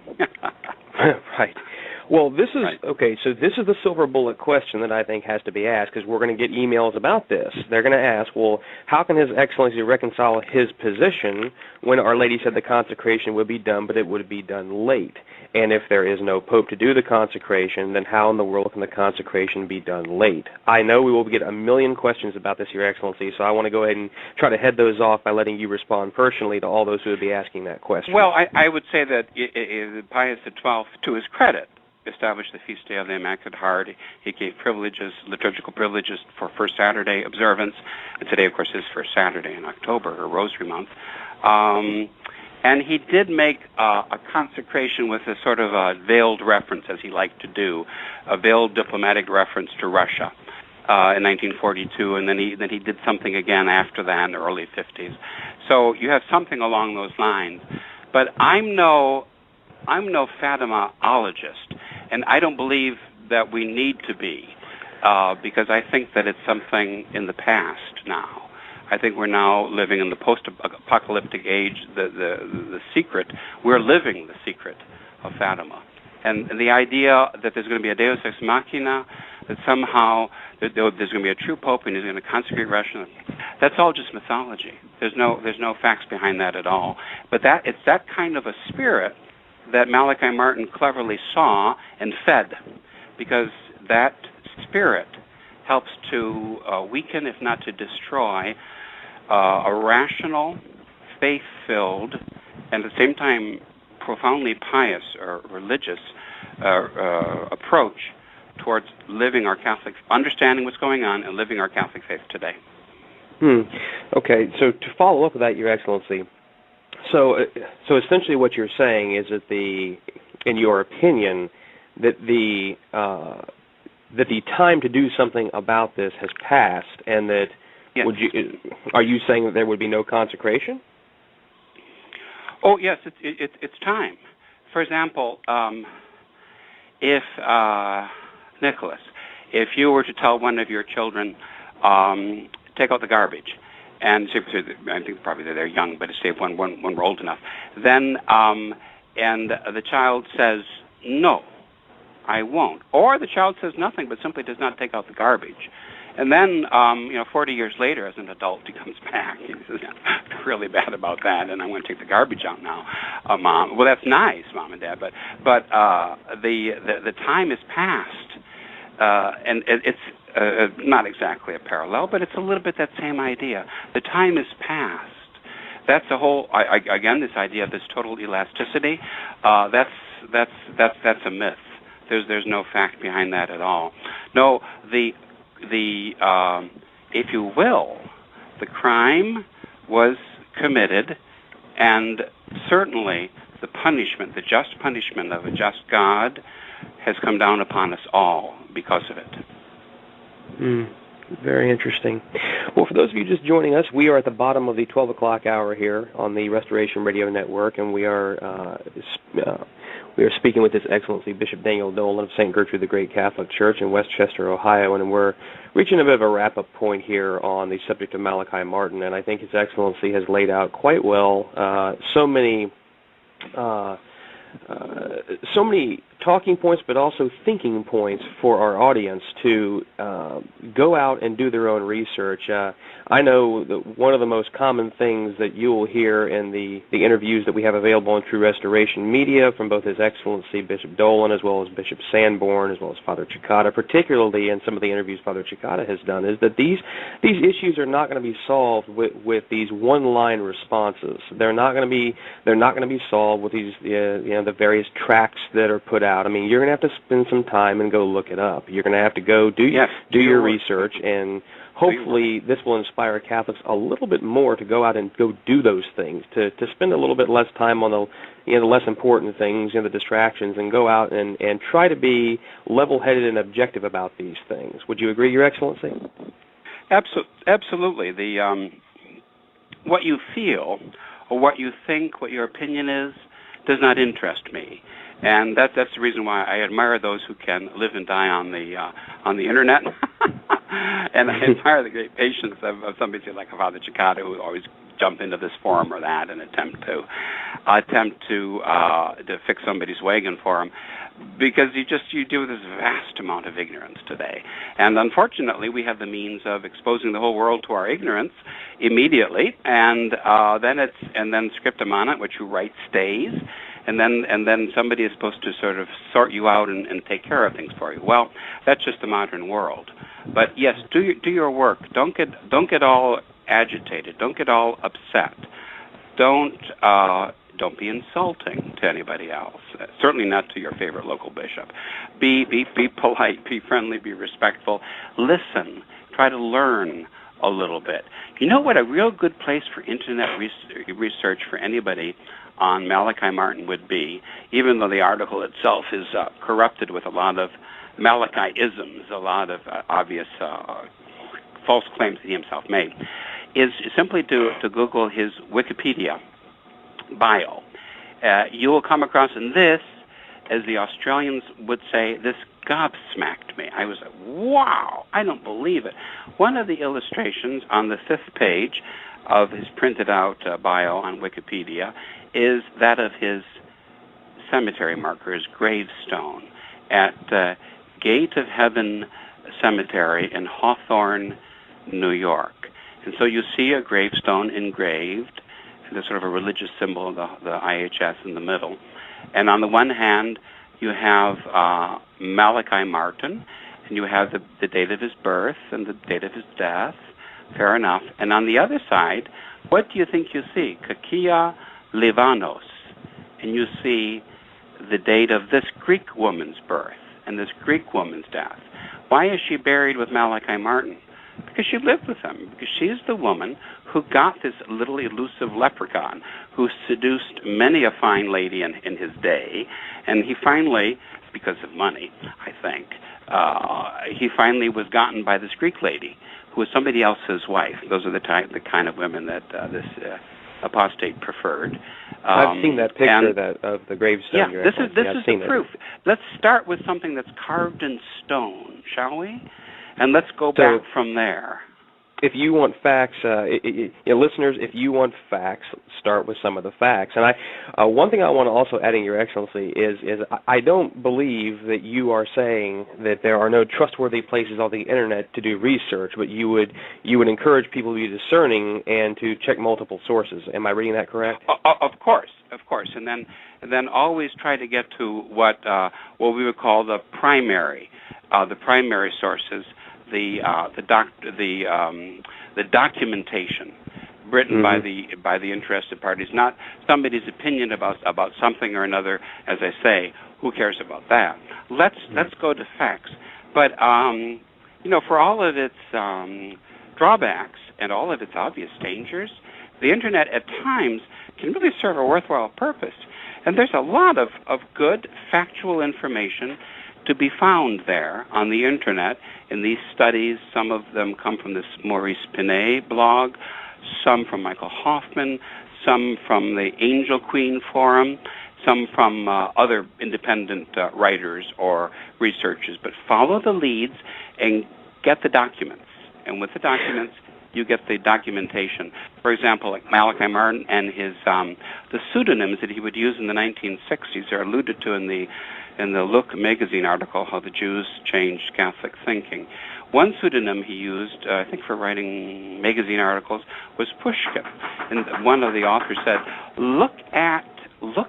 Right. Well, this is, okay, so this is the silver bullet question that I think has to be asked, because we're going to get emails about this. They're going to ask, well, how can His Excellency reconcile his position when Our Lady said the consecration would be done, but it would be done late? And if there is no Pope to do the consecration, then how in the world can the consecration be done late? I know we will get a million questions about this, Your Excellency, so I want to go ahead and try to head those off by letting you respond personally to all those who would be asking that question. Well, I would say that Pius XII, to his credit, established the feast day of the Immaculate Heart. He gave liturgical privileges for First Saturday observance, and today, of course, is First Saturday in October, or Rosary Month. And he did make a consecration with a sort of a veiled reference, as he liked to do, a veiled diplomatic reference to Russia in 1942, and then he did something again after that in the early 50s. So you have something along those lines. But I'm no Fatima-ologist, and I don't believe that we need to be, because I think that it's something in the past now. I think we're now living in the post-apocalyptic age. The secret, we're living the secret of Fatima. And the idea that there's going to be a Deus ex machina, that somehow there's going to be a true pope and he's going to consecrate Russia, that's all just mythology. There's no facts behind that at all. But it's that kind of a spirit that Malachi Martin cleverly saw and fed, because that spirit helps to weaken, if not to destroy, a rational, faith-filled, and at the same time profoundly pious or religious approach towards living our Catholic, understanding what's going on and living our Catholic faith today. Okay, so to follow up with that, Your Excellency, so essentially what you're saying is that in your opinion, that the time to do something about this has passed, and that yes. Are you saying that there would be no consecration? Oh yes, it's time. For example, if Nicholas, if you were to tell one of your children, take out the garbage, and I think probably they're young, but say if one were old enough, then and the child says, no, I won't. Or the child says nothing but simply does not take out the garbage. And then, 40 years later, as an adult, he comes back. He says, I'm really bad about that, and I'm going to take the garbage out now, Mom. Well, that's nice, Mom and Dad, but the time has passed, and it's not exactly a parallel, but it's a little bit that same idea. The time is past. That's the whole. Again, this idea of this total elasticity. That's a myth. There's no fact behind that at all. No, the if you will, the crime was committed, and certainly the punishment, the just punishment of a just God, has come down upon us all because of it. Very interesting. Well, for those of you just joining us, we are at the bottom of the 12 o'clock hour here on the Restoration Radio Network, and we are speaking with His Excellency Bishop Daniel Dolan of St. Gertrude the Great Catholic Church in Westchester, Ohio, and we're reaching a bit of a wrap-up point here on the subject of Malachi Martin, and I think His Excellency has laid out quite well so many talking points, but also thinking points for our audience to go out and do their own research. I know that one of the most common things that you will hear in the interviews that we have available on True Restoration Media from both His Excellency Bishop Dolan as well as Bishop Sanborn as well as Father Cicada, particularly in some of the interviews Father Cicada has done, is that these issues are not going to be solved with these one-line responses. They're not going to be solved with these the various tracts that are put out. I mean, you're going to have to spend some time and go look it up. You're going to have to go do your research, and hopefully this will inspire Catholics a little bit more to go out and go do those things, to spend a little bit less time on the less important things, the distractions, and go out and try to be level-headed and objective about these things. Would you agree, Your Excellency? Absolutely. The what you feel or what you think, what your opinion is, does not interest me. And that's the reason why I admire those who can live and die on the internet, and I admire the great patience of somebody like Father Cicada, who always jump into this forum or that and attempt to fix somebody's wagon for them, because you deal with this vast amount of ignorance today, and unfortunately we have the means of exposing the whole world to our ignorance immediately, and then scriptum on it, what you write stays. And then somebody is supposed to sort of sort you out and take care of things for you. Well, that's just the modern world. But yes, do your work. Don't get all agitated. Don't get all upset. Don't be insulting to anybody else. Certainly not to your favorite local bishop. Be polite. Be friendly. Be respectful. Listen. Try to learn a little bit. You know what a real good place for internet research for anybody on Malachi Martin would be, even though the article itself is corrupted with a lot of Malachi-isms, a lot of obvious false claims that he himself made, is simply to Google his Wikipedia bio. You will come across in this, as the Australians would say, this gobsmacked me. I was like, wow, I don't believe it. One of the illustrations on the 5th page of his printed out bio on Wikipedia is that of his cemetery marker, his gravestone, at Gate of Heaven Cemetery in Hawthorne, New York. And so you see a gravestone engraved, and there's sort of a religious symbol of the IHS in the middle. And on the one hand, you have Malachi Martin, and you have the date of his birth and the date of his death. Fair enough. And on the other side, what do you think you see? Kakia Livanos. And you see the date of this Greek woman's birth and this Greek woman's death. Why is she buried with Malachi Martin? Because she lived with him. Because she's the woman who got this little elusive leprechaun who seduced many a fine lady in his day. And he finally, because of money, I think, he finally was gotten by this Greek lady who was somebody else's wife. Those are the kind of women that this apostate preferred. I've seen that picture of the gravestone. Yeah, this is the proof. Let's start with something that's carved in stone, shall we? And let's go back from there. if you want facts, listeners, if you want facts, start with some of the facts. And one thing I want to also add in, Your Excellency, is I don't believe that you are saying that there are no trustworthy places on the internet to do research, but you would encourage people to be discerning and to check multiple sources. Am I reading that correct? Of course, and then always try to get to what we would call the primary sources. The documentation written by the interested parties, not somebody's opinion about something or another. As I say, who cares about that? Let's go to facts. But for all of its drawbacks and all of its obvious dangers, the internet at times can really serve a worthwhile purpose. And there's a lot of good factual information to be found there on the internet in these studies. Some of them come from this Maurice Pinet blog, some from Michael Hoffman, some from the Angel Queen Forum, some from other independent writers or researchers. But follow the leads and get the documents. And with the documents, you get the documentation. For example, like Malachi Martin and his the pseudonyms that he would use in the 1960s are alluded to in the Look magazine article, How the Jews Changed Catholic Thinking. One pseudonym he used, I think for writing magazine articles, was Pushkin. And one of the authors said, look at the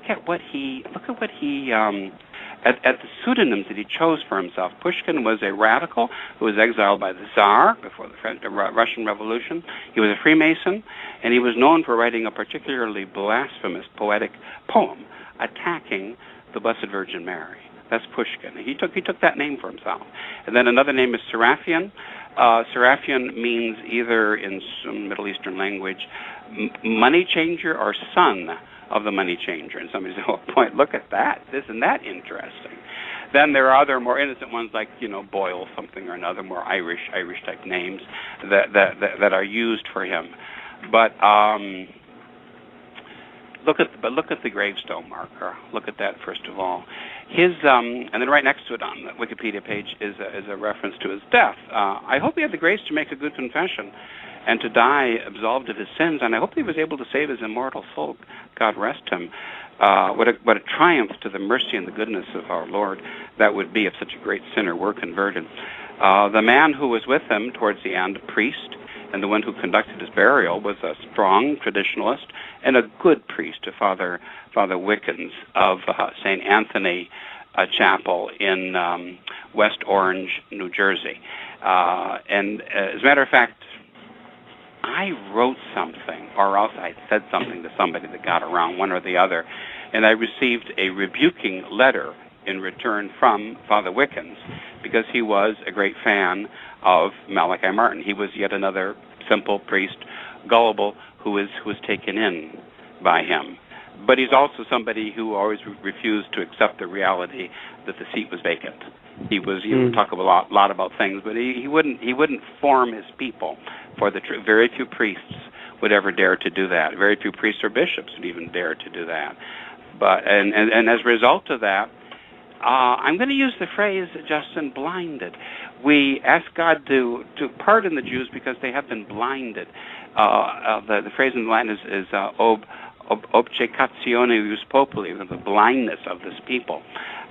pseudonyms that he chose for himself. Pushkin was a radical who was exiled by the Tsar before the Russian Revolution. He was a Freemason, and he was known for writing a particularly blasphemous poetic poem attacking the Blessed Virgin Mary. That's Pushkin. He took that name for himself. And then another name is Seraphian. Seraphian means either in some Middle Eastern language, money changer or son of the money changer. And somebody said, oh, point, look at that. Isn't that interesting? Then there are other more innocent ones like, Boyle something or another, more Irish type names that are used for him. But look at the gravestone marker. Look at that first of all. His and then right next to it on the Wikipedia page is a reference to his death. I hope he had the grace to make a good confession and to die absolved of his sins, and I hope he was able to save his immortal soul. God rest him. What a triumph to the mercy and the goodness of our Lord that would be if such a great sinner were converted. The man who was with him towards the end, a priest, and the one who conducted his burial was a strong traditionalist and a good priest, Father Wickens of St. Anthony Chapel in West Orange, New Jersey. And as a matter of fact, I wrote something, or else I said something to somebody that got around, one or the other, and I received a rebuking letter in return from Father Wickens because he was a great fan of Malachi Martin. He was yet another simple priest, gullible, who was taken in by him. But he's also somebody who always refused to accept the reality that the seat was vacant. He would talk a lot about things, but he wouldn't form his people. For very few priests would ever dare to do that. Very few priests or bishops would even dare to do that. But and as a result of that, I'm going to use the phrase, Justin, blinded. We ask God to pardon the Jews because they have been blinded. The phrase in Latin is obcecationibus populi, the blindness of this people.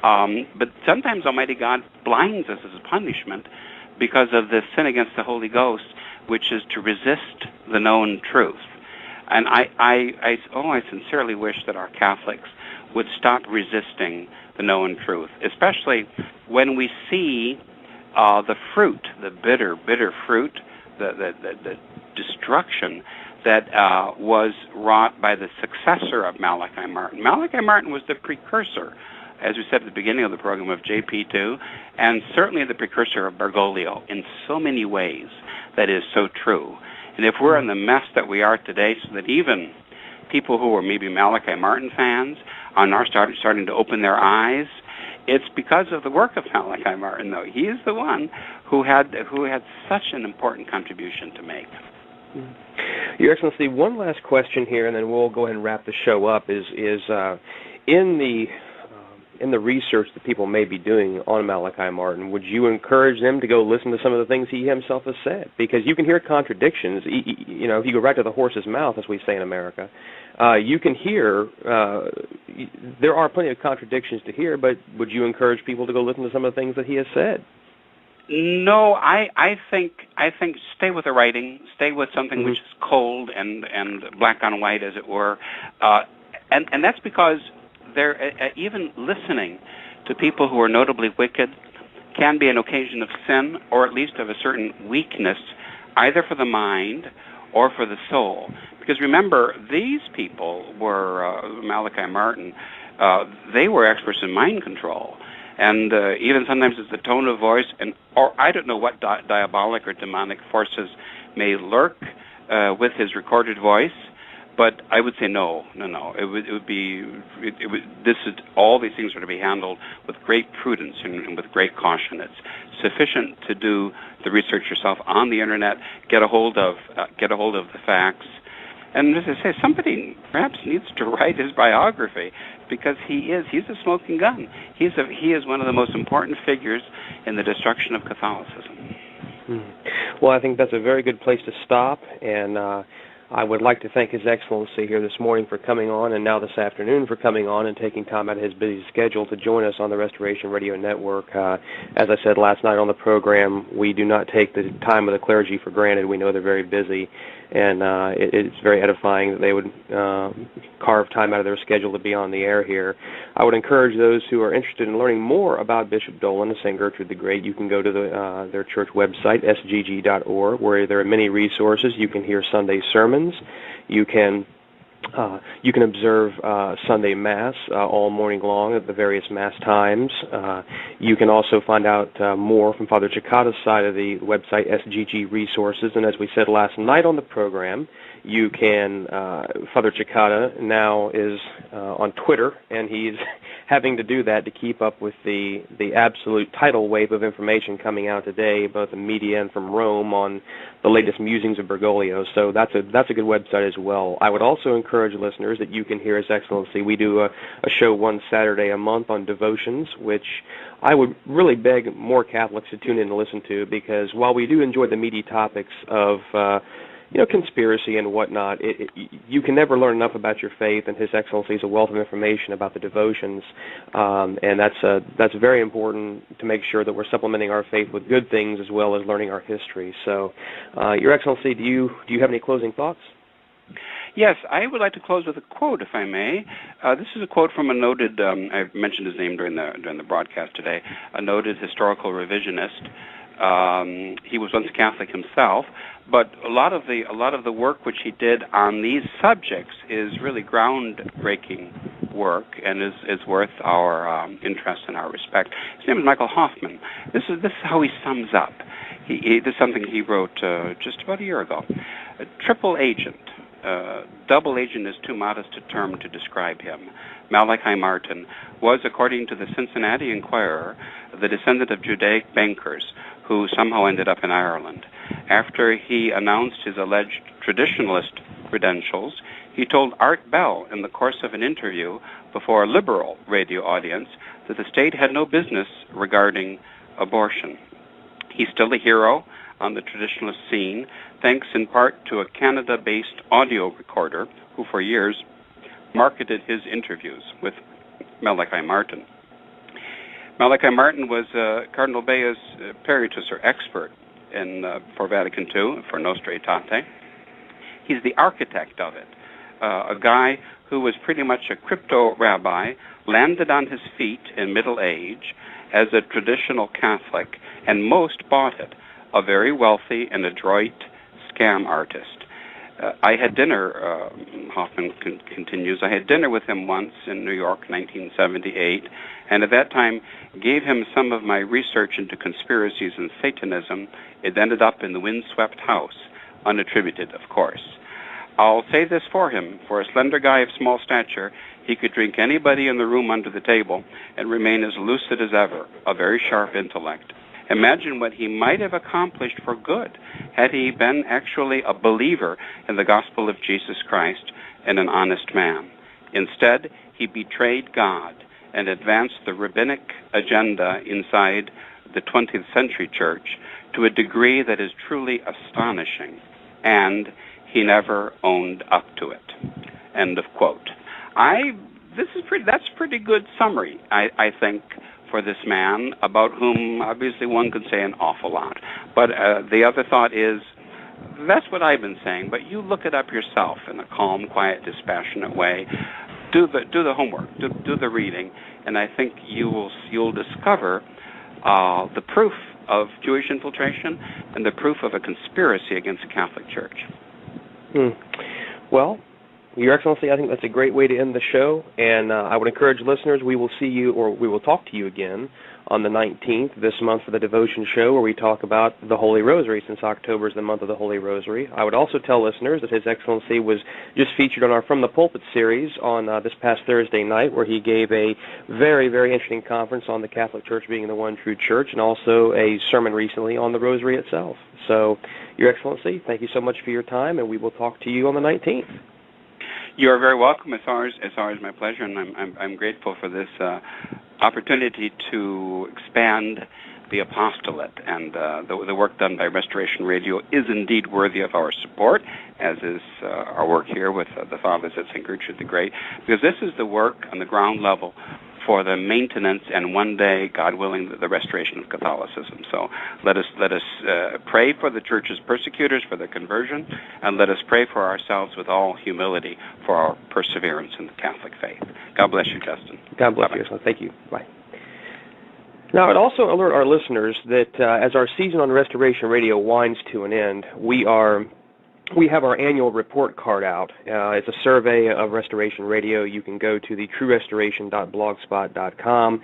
But sometimes Almighty God blinds us as a punishment because of the sin against the Holy Ghost, which is to resist the known truth. And I sincerely wish that our Catholics would stop resisting the known truth, especially when we see the fruit, the bitter fruit, the destruction that was wrought by the successor of Malachi Martin. Malachi Martin was the precursor, as we said at the beginning of the program, of JP2, and certainly the precursor of Bergoglio in so many ways. That is so true. And if we're in the mess that we are today, so that even people who were maybe Malachi Martin fans are now starting to open their eyes, it's because of the work of Malachi Martin, though. He is the one who had such an important contribution to make. Your Excellency, one last question here, and then we'll go ahead and wrap the show up, is in the in the research that people may be doing on Malachi Martin, would you encourage them to go listen to some of the things he himself has said? Because you can hear contradictions. You know, if you go right to the horse's mouth, as we say in America, you can hear there are plenty of contradictions to hear, but would you encourage people to go listen to some of the things that he has said? No, I think stay with the writing, stay with something which is cold and black on white, as it were, and that's because they're even listening to people who are notably wicked can be an occasion of sin, or at least of a certain weakness, either for the mind or for the soul. Because remember, these people were Malachi Martin. They were experts in mind control. And even sometimes it's the tone of voice, or I don't know what diabolic or demonic forces may lurk with his recorded voice, but I would say no. It would be all these things are to be handled with great prudence and with great caution. It's sufficient to do the research yourself on the internet, get a hold of the facts. And as I say, somebody perhaps needs to write his biography, because he's a smoking gun. He is one of the most important figures in the destruction of Catholicism. Well, I think that's a very good place to stop, and I would like to thank His Excellency here this morning for coming on, and now this afternoon for coming on and taking time out of his busy schedule to join us on the Restoration Radio Network. As I said last night on the program, we do not take the time of the clergy for granted. We know they're very busy, and it's very edifying that they would carve time out of their schedule to be on the air here. I would encourage those who are interested in learning more about Bishop Dolan of St. Gertrude the Great, you can go to their church website, sgg.org, where there are many resources. You can hear Sunday sermons. You can observe Sunday Mass all morning long at the various Mass times. You can also find out more from Father Cicada's side of the website, SGG Resources. And as we said last night on the program, you can, Father Cicada now is on Twitter, and he's having to do that to keep up with the absolute tidal wave of information coming out today, both the media and from Rome, on the latest musings of Bergoglio. So that's a good website as well. I would also encourage listeners that you can hear His Excellency. We do a show one Saturday a month on devotions, which I would really beg more Catholics to tune in and listen to, because while we do enjoy the meaty topics of conspiracy and whatnot, you can never learn enough about your faith, and His Excellency is a wealth of information about the devotions, and that's very important to make sure that we're supplementing our faith with good things as well as learning our history. So, Your Excellency, do you have any closing thoughts? Yes, I would like to close with a quote, if I may. This is a quote from a noted, I've mentioned his name during the broadcast today, a noted historical revisionist. He was once Catholic himself, but a lot of the work which he did on these subjects is really groundbreaking work and is worth our interest and our respect. His name is Michael Hoffman. This is how he sums up. This is something he wrote just about a year ago. A triple agent. Double agent is too modest a term to describe him. Malachi Martin was, according to the Cincinnati Enquirer, the descendant of Judaic bankers who somehow ended up in Ireland. After he announced his alleged traditionalist credentials, he told Art Bell in the course of an interview before a liberal radio audience that the state had no business regarding abortion. He's still a hero on the traditionalist scene, thanks in part to a Canada-based audio recorder who for years marketed his interviews with Malachi Martin. Malachi Martin was Cardinal Bea's peritus, or expert, for Vatican II, for Nostra Aetate. He's the architect of it, a guy who was pretty much a crypto-rabbi, landed on his feet in middle age as a traditional Catholic, and most bought it, a very wealthy and adroit scam artist. I had dinner, Hoffman continues, I had dinner with him once in New York, 1978, and at that time gave him some of my research into conspiracies and Satanism. It ended up in the windswept house, unattributed, of course. I'll say this for him. For a slender guy of small stature, he could drink anybody in the room under the table and remain as lucid as ever, a very sharp intellect. Imagine what he might have accomplished for good had he been actually a believer in the gospel of Jesus Christ and an honest man. Instead, he betrayed God and advanced the rabbinic agenda inside the 20th century church to a degree that is truly astonishing, and he never owned up to it. End of quote. That's a pretty good summary, I think, for this man, about whom obviously one could say an awful lot. But the other thought is, that's what I've been saying, but you look it up yourself in a calm, quiet, dispassionate way. Do the homework, do the reading, and I think you'll discover the proof of Jewish infiltration and the proof of a conspiracy against the Catholic Church. Well, Your Excellency, I think that's a great way to end the show, and I would encourage listeners, we will see you, or we will talk to you again on the 19th this month for the Devotion Show, where we talk about the Holy Rosary, since October is the month of the Holy Rosary. I would also tell listeners that His Excellency was just featured on our From the Pulpit series on this past Thursday night, where he gave a very, very interesting conference on the Catholic Church being the one true church, and also a sermon recently on the Rosary itself. So, Your Excellency, thank you so much for your time, and we will talk to you on the 19th. You are very welcome. It's always my pleasure, and I'm grateful for this opportunity to expand the apostolate. And the work done by Restoration Radio is indeed worthy of our support, as is our work here with the Fathers at St. Gertrude the Great, because this is the work on the ground level for the maintenance and one day, God willing, the restoration of Catholicism. So let us pray for the Church's persecutors, for their conversion, and let us pray for ourselves with all humility for our perseverance in the Catholic faith. God bless you, Justin. God bless you. Thank you. Bye. Now, I'd also alert our listeners that as our season on Restoration Radio winds to an end, we have our annual report card out. It's a survey of Restoration Radio. You can go to the truerestoration.blogspot.com.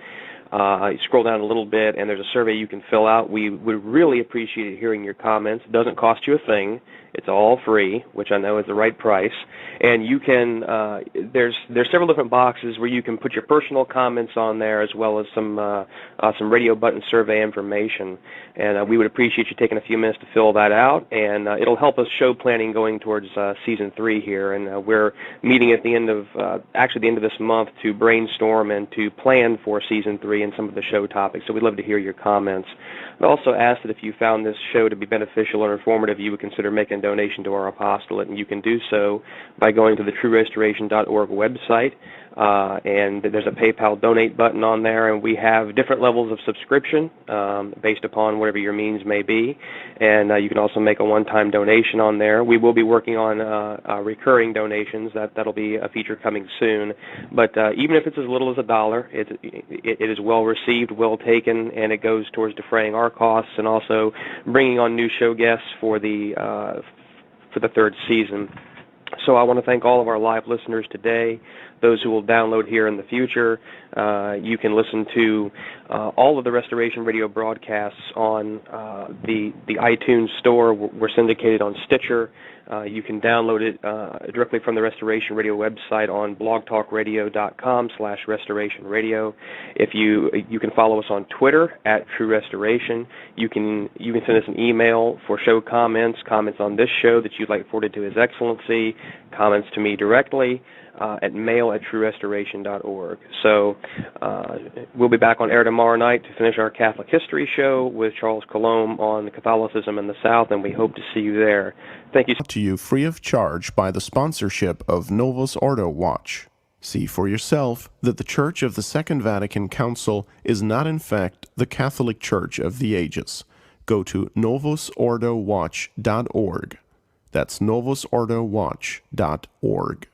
You scroll down a little bit, and there's a survey you can fill out. We would really appreciate hearing your comments. It doesn't cost you a thing. It's all free, which I know is the right price. And you can there's several different boxes where you can put your personal comments on there, as well as some radio button survey information. And we would appreciate you taking a few minutes to fill that out, and it'll help us show planning going towards Season 3 here. And we're meeting at the end of the end of this month to brainstorm and to plan for Season 3 and some of the show topics. So we'd love to hear your comments. I'd also ask that if you found this show to be beneficial or informative, you would consider making a donation to our apostolate, and you can do so by going to the truerestoration.org website, and there's a PayPal donate button on there, and we have different levels of subscription based upon whatever your means may be, and you can also make a one-time donation on there. We will be working on recurring donations. That'll be a feature coming soon, but even if it's as little as $1, it is well received, well taken, and it goes towards defraying our costs and also bringing on new show guests for the third season. So I want to thank all of our live listeners today, those who will download here in the future. You can listen to all of the Restoration Radio broadcasts on the iTunes Store. We're syndicated on Stitcher. You can download it directly from the Restoration Radio website on blogtalkradio.com/Restoration Radio. If you can follow us on Twitter at True Restoration. You can send us an email for show comments on this show that you'd like forwarded to His Excellency, comments to me directly at mail@truerestoration.org. So we'll be back on air tomorrow night to finish our Catholic History show with Charles Colomb on Catholicism in the South, and we hope to see you there. Thank you. To you free of charge by the sponsorship of Novus Ordo Watch. See for yourself that the Church of the Second Vatican Council is not in fact the Catholic Church of the ages. Go to novusordowatch.org. That's novusordowatch.org.